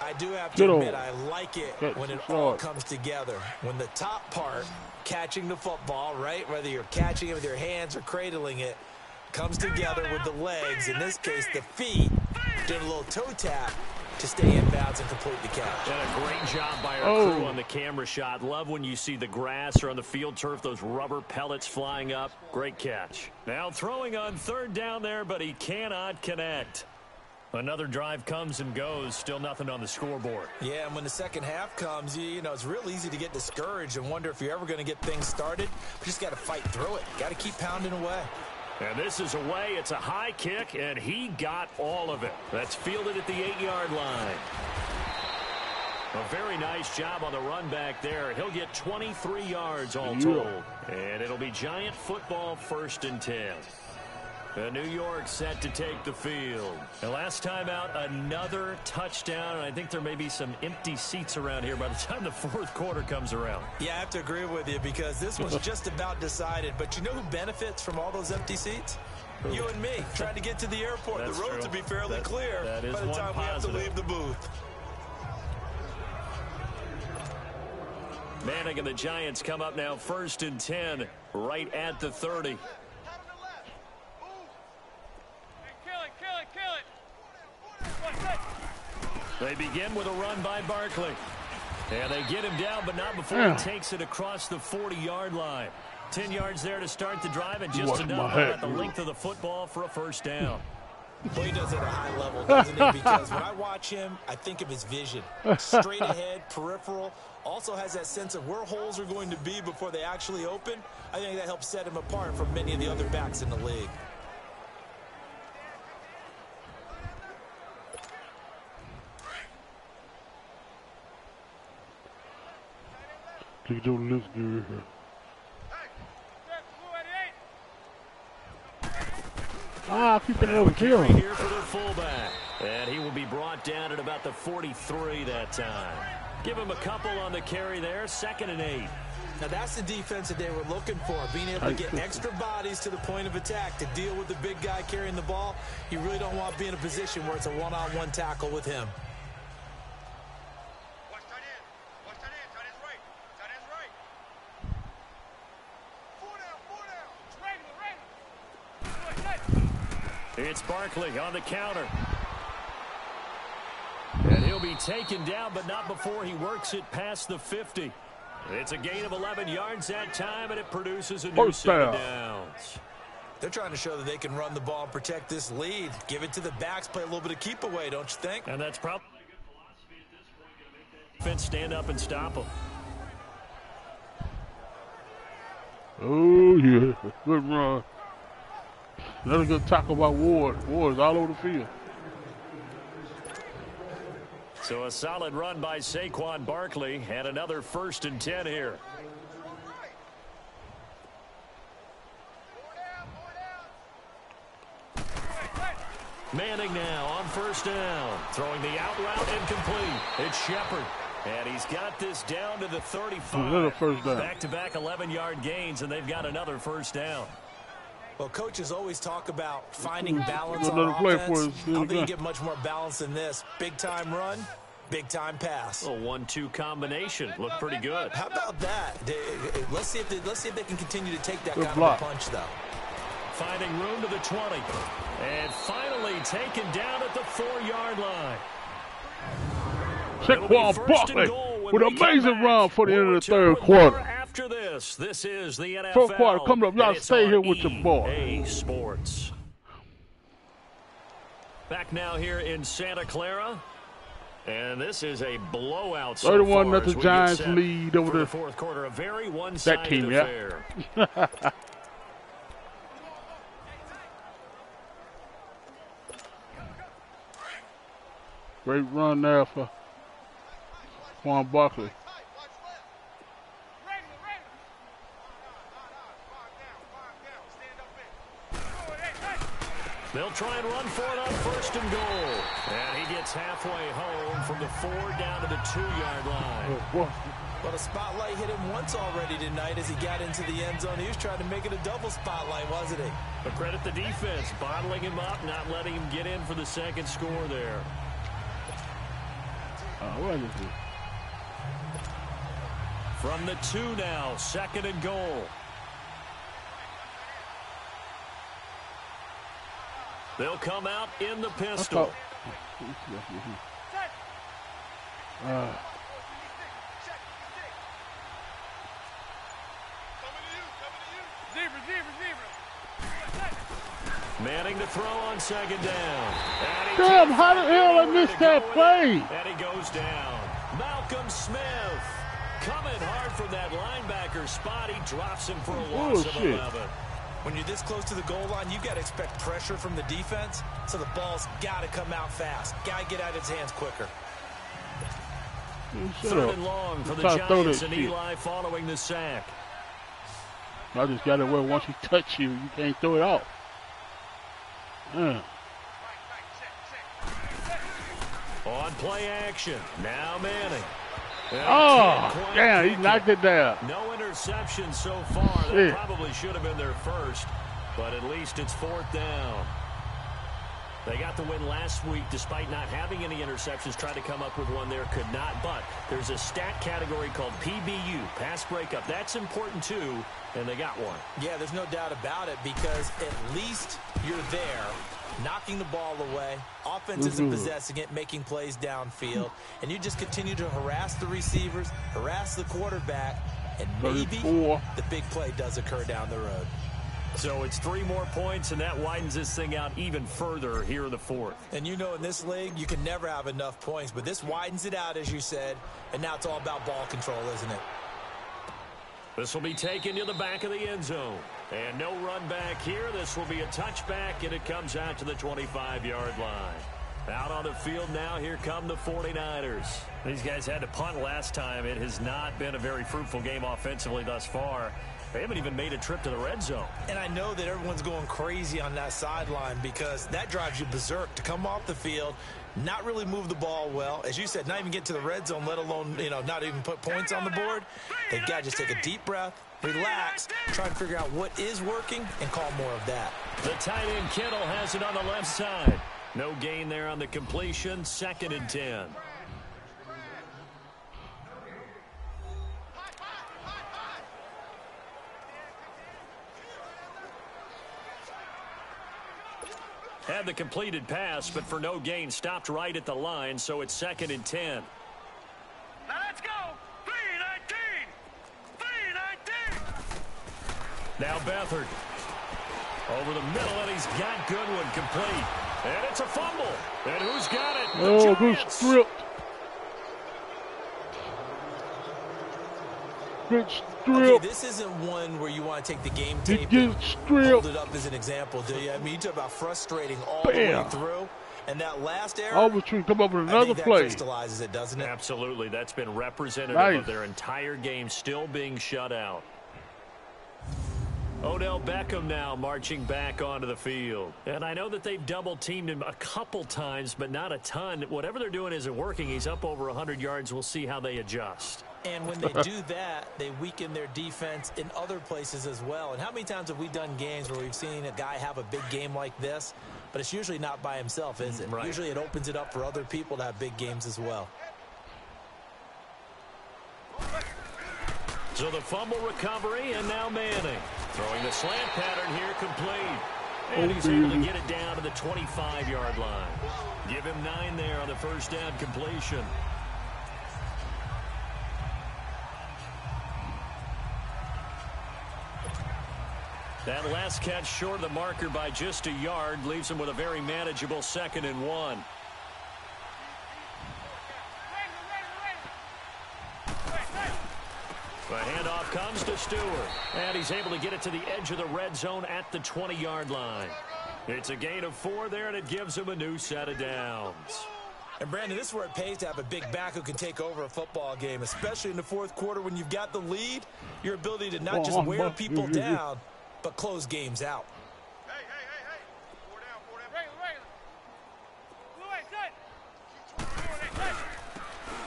I do have to admit, I like it when it all comes together. When the top part, catching the football, right, whether you're catching it with your hands or cradling it, comes together with the legs, in this case the feet, doing a little toe tap to stay in bounds and complete the catch. And a great job by our crew on the camera shot. Love when you see the grass or on the field turf, those rubber pellets flying up. Great catch. Now throwing on 3rd down there, but he cannot connect. Another drive comes and goes. Still nothing on the scoreboard. Yeah, and when the second half comes, you know, it's real easy to get discouraged and wonder if you're ever going to get things started. You just got to fight through it. Got to keep pounding away. And this is away. It's a high kick, and he got all of it. That's fielded at the 8-yard line. A very nice job on the run back there. He'll get 23 yards all told. And it'll be Giant football 1st and 10. New York set to take the field. And last time out, another touchdown. And I think there may be some empty seats around here by the time the 4th quarter comes around. Yeah, I have to agree with you because this was just about decided. But you know who benefits from all those empty seats? You and me, trying to get to the airport. The roads will be fairly clear by the time we have to leave the booth. Manning and the Giants come up now 1st and 10 right at the 30. They begin with a run by Barkley. And they get him down, but not before he takes it across the 40-yard line. 10 yards there to start the drive, and just enough at the length of the football for a first down. Well, he does it at a high level, doesn't he? Because when I watch him, I think of his vision. Straight ahead, peripheral, also has that sense of where holes are going to be before they actually open. I think that helps set him apart from many of the other backs in the league. Keep it over here. Here for the fullback. And he will be brought down at about the 43 that time. Give him a couple on the carry there, 2nd and 8. Now that's the defense that they were looking for, being able to get extra bodies to the point of attack to deal with the big guy carrying the ball. You really don't want to be in a position where it's a one-on-one tackle with him. It's Barkley on the counter. And he'll be taken down, but not before he works it past the 50. It's a gain of 11 yards that time, and it produces a new set of downs. They're trying to show that they can run the ball and protect this lead. Give it to the backs, play a little bit of keep away, don't you think? And that's probably a good philosophy at this point. Going to make that defense stand up and stop them. Oh, yeah. Good run. Another good tackle by Ward. Ward's all over the field. So a solid run by Saquon Barkley, and another 1st and 10 here. Manning now on 1st down. Throwing the out route incomplete. It's Shepard. And he's got this down to the 35. Another 1st down. Back-to-back 11-yard gains, and they've got another 1st down. Well, coaches always talk about finding balance on offense. I don't think you get much more balance than this. Big-time run, big-time pass. A 1-2 combination. Looked pretty good. How about that? Let's see if they can continue to take that kind of a punch, though. Finding room to the 20. And finally taken down at the 4-yard line. Saquon Barkley with an amazing run for the end of the 3rd quarter. After this is the NFL. 4th quarter coming up. Y'all stay here with your boy. EA Sports. Back now here in Santa Clara. And this is a blowout so 31-0 Giants lead over the 4th quarter. A very one-sided that team, affair. Yeah. Great run there for Juan Barkley. They'll try and run for it on 1st and goal. And he gets halfway home from the 4 down to the 2-yard line. But a spotlight hit him once already tonight as he got into the end zone. He was trying to make it a double spotlight, wasn't he? But credit the defense, bottling him up, not letting him get in for the 2nd score there. What is it? From the 2 now, 2nd and goal. They'll come out in the pistol. Manning to throw on 2nd down. Damn, how the hell I missed that play? And he goes down. Malcolm Smith coming hard from that linebacker spot. He drops him for a loss of 11. When you're this close to the goal line, you've got to expect pressure from the defense, so the ball's got to come out fast. Got to get out of his hands quicker. 3rd and long for the Giants, and Eli following the sack. I just got it where once he touch you, you can't throw it off. On play action, now Manning. Damn, he knocked it down. No interception so far. That probably should have been their first, but at least it's 4th down. They got the win last week despite not having any interceptions. Tried to come up with one there, could not. But there's a stat category called PBU, pass breakup. That's important too, and they got one. Yeah, there's no doubt about it because at least you're there, knocking the ball away. Offense isn't possessing it, making plays downfield. And you just continue to harass the receivers, harass the quarterback, and maybe 34. the big play does occur down the road. So it's 3 more points, and that widens this thing out even further here in the fourth. And you know in this league, you can never have enough points, but this widens it out, as you said, and now it's all about ball control, isn't it? This will be taken to the back of the end zone. And no run back here. This will be a touchback, and it comes out to the 25-yard line. Out on the field now, here come the 49ers. These guys had to punt last time. It has not been a very fruitful game offensively thus far. They haven't even made a trip to the red zone. And I know that everyone's going crazy on that sideline because that drives you berserk to come off the field, not really move the ball well. As you said, not even get to the red zone, let alone, not even put points on the board. They've got to just take a deep breath, relax, try and figure out what is working, and call more of that. The tight end Kittle has it on the left side. No gain there on the completion. 2nd and 10. Had the completed pass, but for no gain, stopped right at the line, so it's 2nd and 10. Now let's go. 3-19. 3-19. Now Beathard. Over the middle, and he's got Goodwin complete. And it's a fumble. And who's got it? Oh, good strip. Good strip. Okay, this isn't one where you want to take the game tape and hold it up as an example, do you? I mean, you talk about frustrating all the way through. And that last error, always trying to come up with another that play. Crystallizes it, doesn't it? Absolutely. That's been representative of their entire game still being shut out. Odell Beckham now marching back onto the field. And I know that they've double-teamed him a couple times, but not a ton. Whatever they're doing isn't working. He's up over 100 yards. We'll see how they adjust. And when they do that, they weaken their defense in other places as well. And how many times have we done games where we've seen a guy have a big game like this, but it's usually not by himself, is it? Right. Usually it opens it up for other people to have big games as well. So the fumble recovery, and now Manning. Throwing the slant pattern here complete. And he's able to get it down to the 25-yard line. Give him 9 there on the first down completion. That last catch short of the marker by just a yard leaves him with a very manageable 2nd and 1. The handoff comes to Stewart, and he's able to get it to the edge of the red zone at the 20-yard line. It's a gain of 4 there, and it gives him a new set of downs. And, Brandon, this is where it pays to have a big back who can take over a football game, especially in the fourth quarter when you've got the lead, your ability to not just wear people down, but close games out. Hey. 4 down.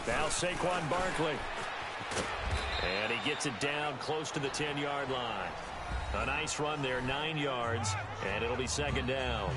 Now Saquon Barkley. And he gets it down close to the 10-yard line. A nice run there, 9 yards, and it'll be 2nd down.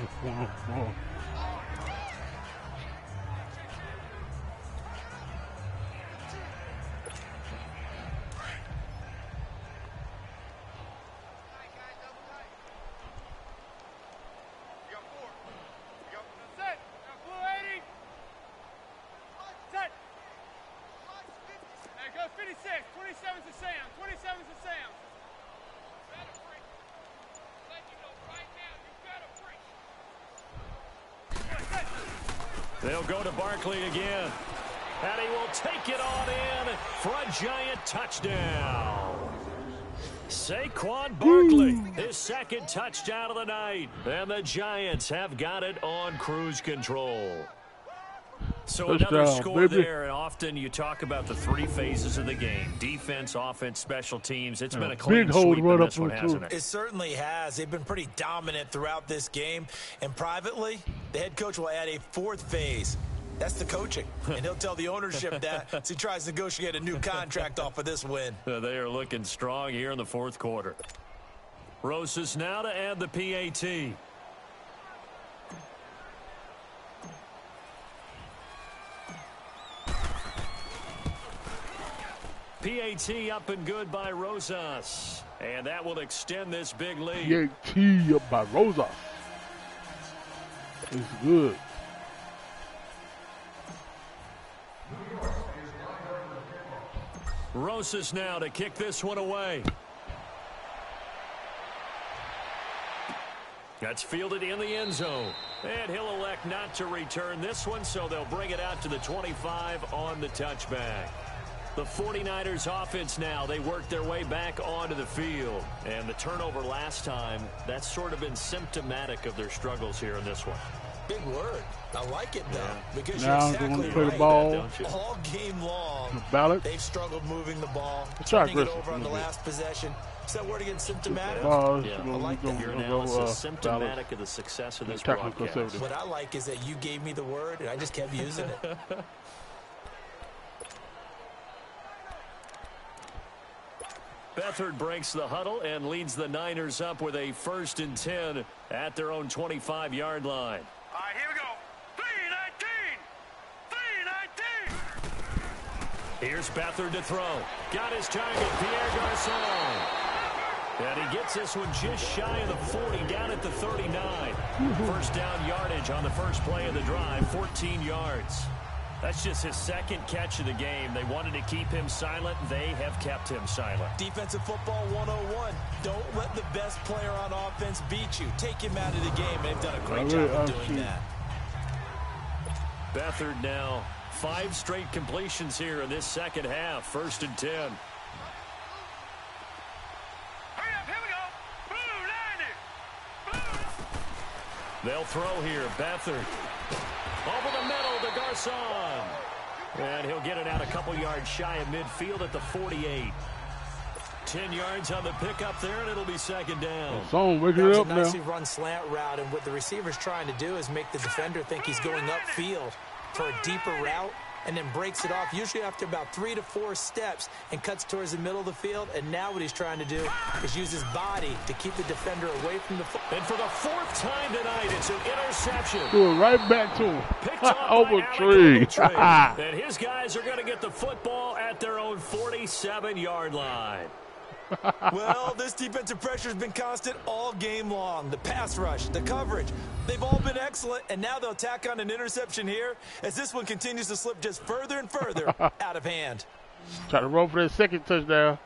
They'll go to Barkley again. And he will take it on in for a giant touchdown. Saquon Barkley, his 2nd touchdown of the night. And the Giants have got it on cruise control. So another score there, and often you talk about the 3 phases of the game. Defense, offense, special teams. It's been a clean sweep in this one, hasn't it? It certainly has. They've been pretty dominant throughout this game. And privately, the head coach will add a 4th phase. That's the coaching. And he'll tell the ownership that as he tries to negotiate a new contract off of this win. They are looking strong here in the fourth quarter. Rosas now to add the PAT. PAT up and good by Rosas. And that will extend this big lead. PAT up by Rosas. It's good. Rosas now to kick this one away. That's fielded in the end zone. And he'll elect not to return this one, so they'll bring it out to the 25 on the touchback. The 49ers offense now, they work their way back onto the field. And the turnover last time, that's sort of been symptomatic of their struggles here in this one. Big word. I like it, though, because now you're exactly play right. The ball. All game long, they've struggled moving the ball, turning it over on the last possession. Is that word again, symptomatic? I like that. Your analysis symptomatic of the success of this broadcast. What I like is that you gave me the word, and I just kept using it. Beathard breaks the huddle and leads the Niners up with a 1st and 10 at their own 25-yard line. All right, here we go. 3-19. Here's Beathard to throw. Got his target, Pierre Garçon. And he gets this one just shy of the 40, down at the 39. First down yardage on the first play of the drive, 14 yards. That's just his 2nd catch of the game. They wanted to keep him silent. They have kept him silent. Defensive football 101. Don't let the best player on offense beat you. Take him out of the game. They've done a great job of doing that. Beathard now 5 straight completions here in this second half. 1st and 10. Hurry up, here we go. They'll throw here. Beathard. Over the middle to Garçon. And he'll get it out a couple yards shy of midfield at the 48. 10 yards on the pickup there, and it'll be 2nd down. Zone, wake it up now. Nicely run slant route, and what the receiver's trying to do is make the defender think he's going upfield for a deeper route, and then breaks it off, usually after about 3 to 4 steps, and cuts towards the middle of the field. And now what he's trying to do is use his body to keep the defender away from the football. And for the 4th time tonight, it's an interception. Do it right back to him. Picked off Over tree. And his guys are going to get the football at their own 47-yard line. Well, this defensive pressure has been constant all game long. The pass rush, the coverage, they've all been excellent, and now they'll tack on an interception here as this one continues to slip just further and further out of hand. Try to roll for that 2nd touchdown.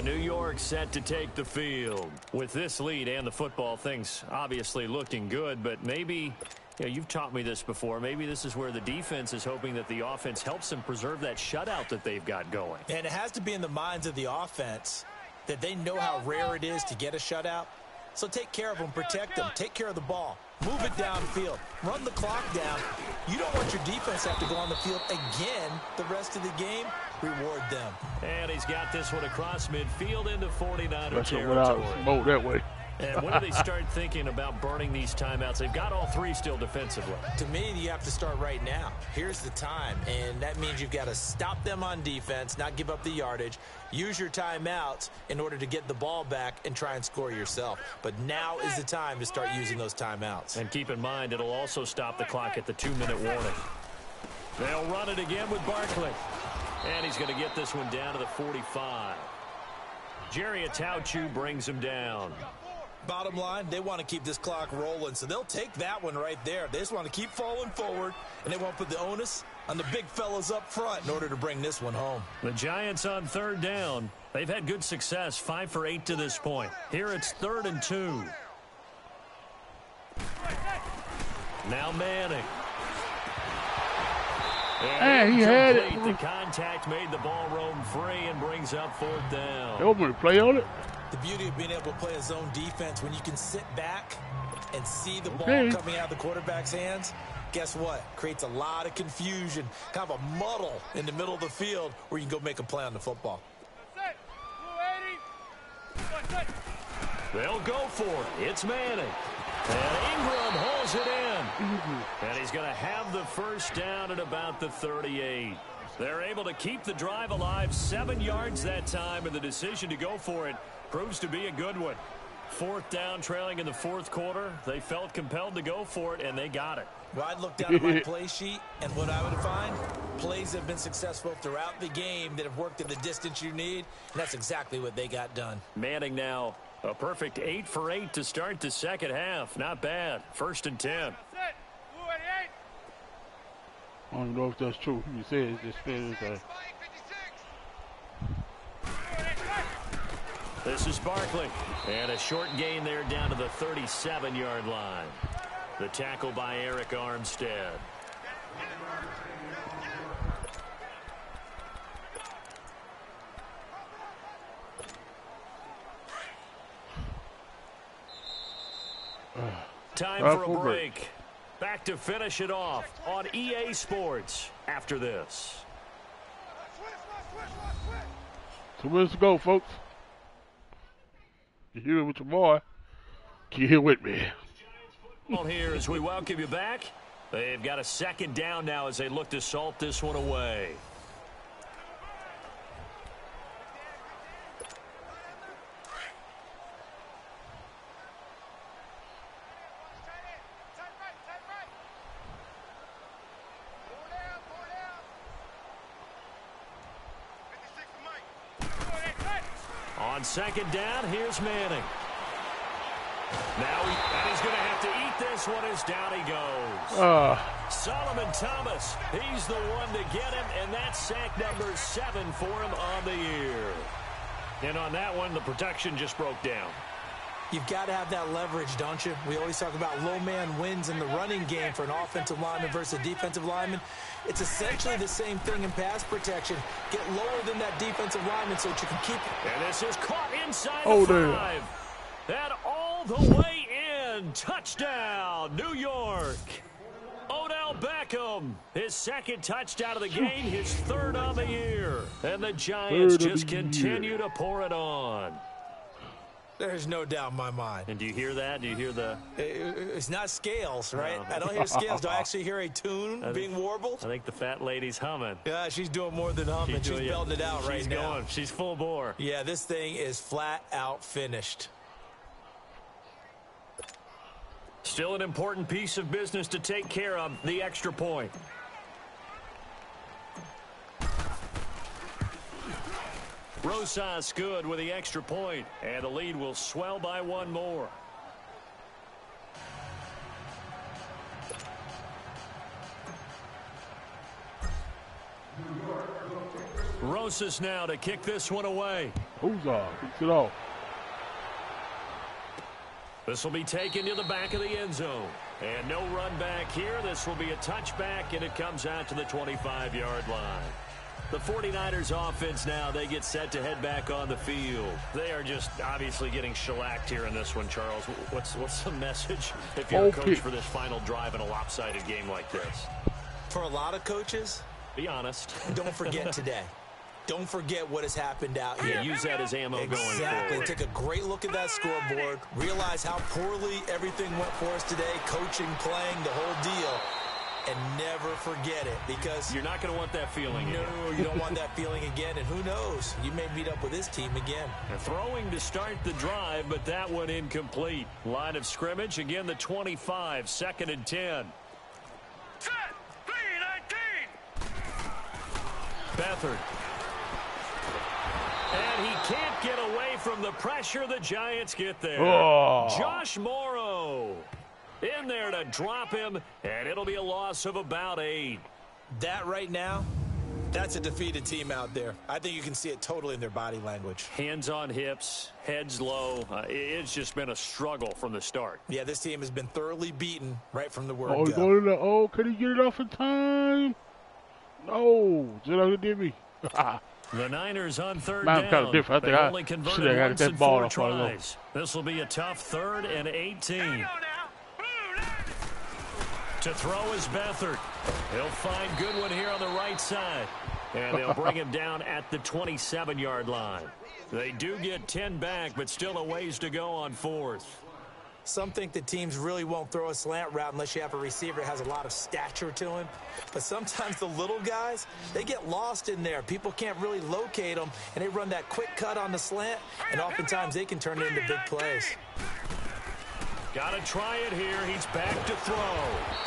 New York set to take the field. With this lead and the football, things obviously looking good, but maybe... you've taught me this before. Maybe this is where the defense is hoping that the offense helps them preserve that shutout that they've got going. And it has to be in the minds of the offense that they know how rare it is to get a shutout. So take care of them, protect them, take care of the ball, move it downfield, run the clock down. You don't want your defense to have to go on the field again the rest of the game. Reward them. And he's got this one across midfield into 49er That's territory. Move that way. And when do they start thinking about burning these timeouts? They've got all 3 still defensively. To me, you have to start right now. Here's the time, and that means you've got to stop them on defense, not give up the yardage, use your timeouts in order to get the ball back and try and score yourself. But now is the time to start using those timeouts. And keep in mind, it'll also stop the clock at the 2-minute warning. They'll run it again with Barkley. And he's going to get this one down to the 45. Jerry Atauchu brings him down. Bottom line, they want to keep this clock rolling, so they'll take that one right there. They just want to keep falling forward, and they won't put the onus on the big fellas up front in order to bring this one home. The Giants on 3rd down. They've had good success, 5 for 8 to this point. Here it's 3rd and 2. Now Manning. And he had it. The contact made the ball roam free and brings up 4th down. They open to play on it. The beauty of being able to play a zone defense when you can sit back and see the ball coming out of the quarterback's hands, guess what? Creates a lot of confusion, kind of a muddle in the middle of the field where you can go make a play on the football. They'll go for it. It's Manning. And Ingram holds it in. And he's going to have the 1st down at about the 38. They're able to keep the drive alive, 7 yards that time, and the decision to go for it proves to be a good one. 4th down, trailing in the 4th quarter. They felt compelled to go for it, and they got it. Well, I'd look down at my play sheet, and what I would find, plays have been successful throughout the game that have worked in the distance you need, and that's exactly what they got done. Manning now a perfect 8 for 8 to start the second half. Not bad. 1st and 10. I don't know if that's true. You said it's just fair. This is Barkley. And a short gain there down to the 37-yard line. The tackle by Eric Armstead. Time for a break. Back to finish it off on EA Sports after this. 2 minutes to go, folks. You hear it with your boy. Get here with me. Here as we welcome you back. They've got a second down now as they look to salt this one away. On second down, here's Manning. Now he's going to have to eat this one as down he goes. Solomon Thomas, he's the one to get him, and that's sack number 7 for him on the year. And on that one, the protection just broke down. You've got to have that leverage, don't you? We always talk about low man wins in the running game for an offensive lineman versus a defensive lineman. It's essentially the same thing in pass protection. Get lower than that defensive lineman so that you can keep it. And this is caught inside the 5. And all the way in. Touchdown, New York. Odell Beckham, his second touchdown of the game, his 3rd on the year. And the Giants just continue to pour it on. There's no doubt in my mind. And do you hear that? Do you hear the... It's not scales, right? No. I don't hear scales. Do I actually hear a tune being warbled? I think the fat lady's humming. Yeah, she's doing more than humming. She's belting it out right now. She's going. She's full bore. Yeah, this thing is flat out finished. Still an important piece of business to take care of, the extra point. Rosas good with the extra point, and the lead will swell by 1 more. Rosas now to kick this one away. Huzzah, kicks it off. This will be taken to the back of the end zone. And no run back here. This will be a touchback, and it comes out to the 25-yard line. The 49ers offense now, they get set to head back on the field. They are just obviously getting shellacked here in this one, Charles. What's the message if you're a coach for this final drive in a lopsided game like this? For a lot of coaches, be honest. Don't forget today. Don't forget what has happened out here. Yeah, use that as ammo going forward. Exactly. Take a great look at that scoreboard. Realize how poorly everything went for us today. Coaching, playing, the whole deal. And never forget it, because you're not going to want that feeling again. No, you don't want that feeling again. And who knows? You may meet up with this team again. And throwing to start the drive, but that one incomplete. Line of scrimmage, again the 25, 2nd and 10. Set, 3-19. Beathard. And he can't get away from the pressure the Giants get there. Oh. Josh Morrow in there to drop him, and it'll be a loss of about 8. That right now, that's a defeated team out there. I think you can see it totally in their body language. Hands on hips, heads low. It's just been a struggle from the start. Yeah, this team has been thoroughly beaten right from the word go. Oh, can he get it off in time? No, Jedi did me. The Niners on 3rd down. Kind of different. They only converted once in 4 tries. This will be a tough 3rd and 18. To throw is Beathard. He'll find Goodwin here on the right side. And they'll bring him down at the 27-yard line. They do get 10 back, but still a ways to go on 4th. Some think the teams really won't throw a slant route unless you have a receiver that has a lot of stature to him. But sometimes the little guys, they get lost in there. People can't really locate them, and they run that quick cut on the slant, and oftentimes they can turn it into big plays. Got to try it here. He's back to throw.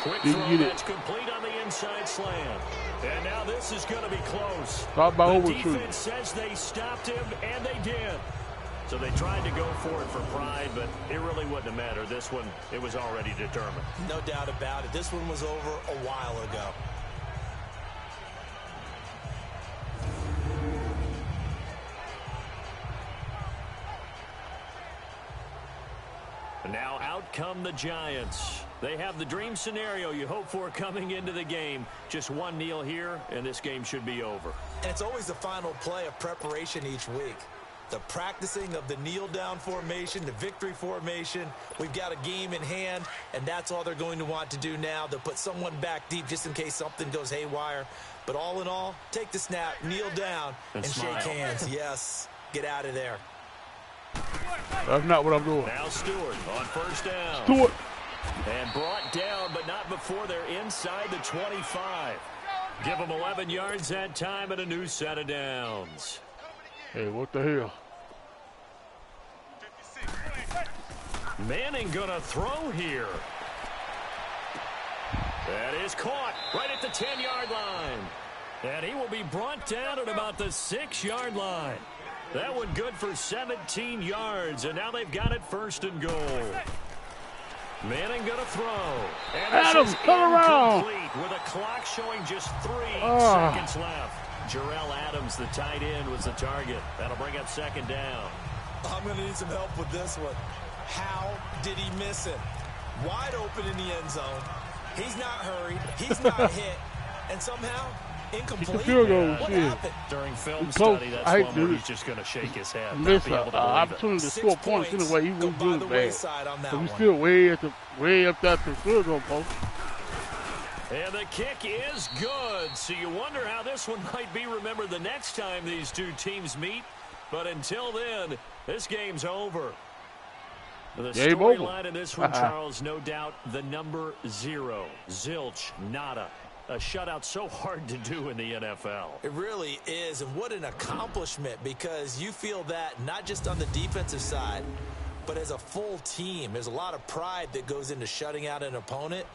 Quick throw that's complete on the inside slant. And now this is going to be close. The defense says they stopped him, and they did. So they tried to go for it for pride, but it really wouldn't have mattered. This one, it was already determined. No doubt about it. This one was over a while ago. Now out come the Giants. They have the dream scenario you hope for coming into the game. Just one kneel here, and this game should be over. And it's always the final play of preparation each week. The practicing of the kneel-down formation, the victory formation. We've got a game in hand, and that's all they're going to want to do now. They'll put someone back deep just in case something goes haywire. But all in all, take the snap, kneel down, and shake hands. Yes, get out of there. That's not what I'm doing. Now Stewart on first down. Stewart. And brought down, but not before they're inside the 25. Give them 11 yards that time and a new set of downs. Hey, what the hell? Manning gonna throw here. That is caught right at the 10-yard line. And he will be brought down at about the 6-yard line. That one good for 17 yards, and now they've got it first and goal. Manning gonna throw. And Adams, come around. With a clock showing just 3 seconds left. Jarrell Adams, the tight end, was the target. That'll bring up second down. I'm going to need some help with this one. How did he miss him? Wide open in the end zone. He's not hurried. He's not hit. And somehow, incomplete. What happened? During film study, that's one where he's just going to shake his head. Miss an opportunity to score points anyway. He wouldn't do it bad. So he's still way up that the field goal post. And the kick is good. So you wonder how this one might be remembered the next time these two teams meet. But until then, this game's over. The storyline in this one, Charles, no doubt the number 0. Zilch, nada. A shutout so hard to do in the NFL. It really is, and what an accomplishment, because you feel that not just on the defensive side, but as a full team. There's a lot of pride that goes into shutting out an opponent.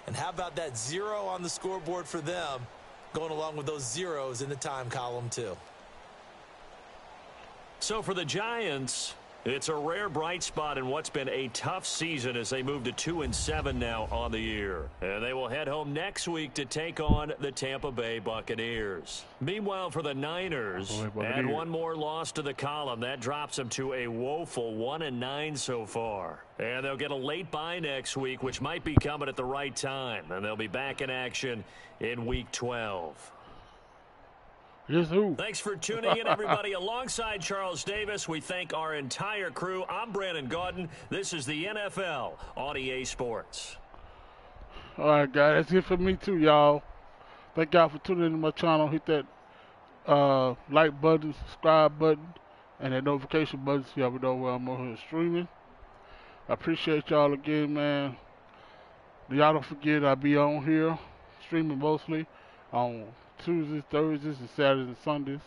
And how about that 0 on the scoreboard for them, going along with those zeros in the time column too. So for the Giants, it's a rare bright spot in what's been a tough season as they move to 2-7 now on the year. And they will head home next week to take on the Tampa Bay Buccaneers. Meanwhile, for the Niners, add one more loss to the column. That drops them to a woeful 1-9 so far. And they'll get a late bye next week, which might be coming at the right time. And they'll be back in action in Week 12. Thanks for tuning in, everybody. Alongside Charles Davis, we thank our entire crew. I'm Brandon Gaudin. This is the NFL on EA Sports. All right, guys. That's it for me, too, y'all. Thank y'all for tuning into my channel. Hit that like button, subscribe button, and that notification button so y'all know where I'm on here streaming. I appreciate y'all again, man. Y'all don't forget I'll be on here streaming mostly on Tuesdays, Thursdays, and Saturdays and Sundays.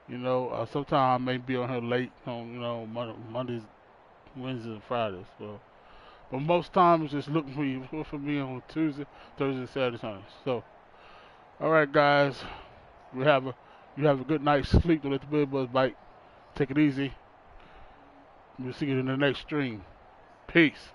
You know, sometimes I may be on here late on, you know, Mondays, Wednesdays, and Fridays. So, but most times just looking for me on Tuesday, Thursday, Saturday, Sunday. So, all right, guys, you have a good night's sleep. Don't let the bed bugs bite. Take it easy. We'll see you in the next stream. Peace.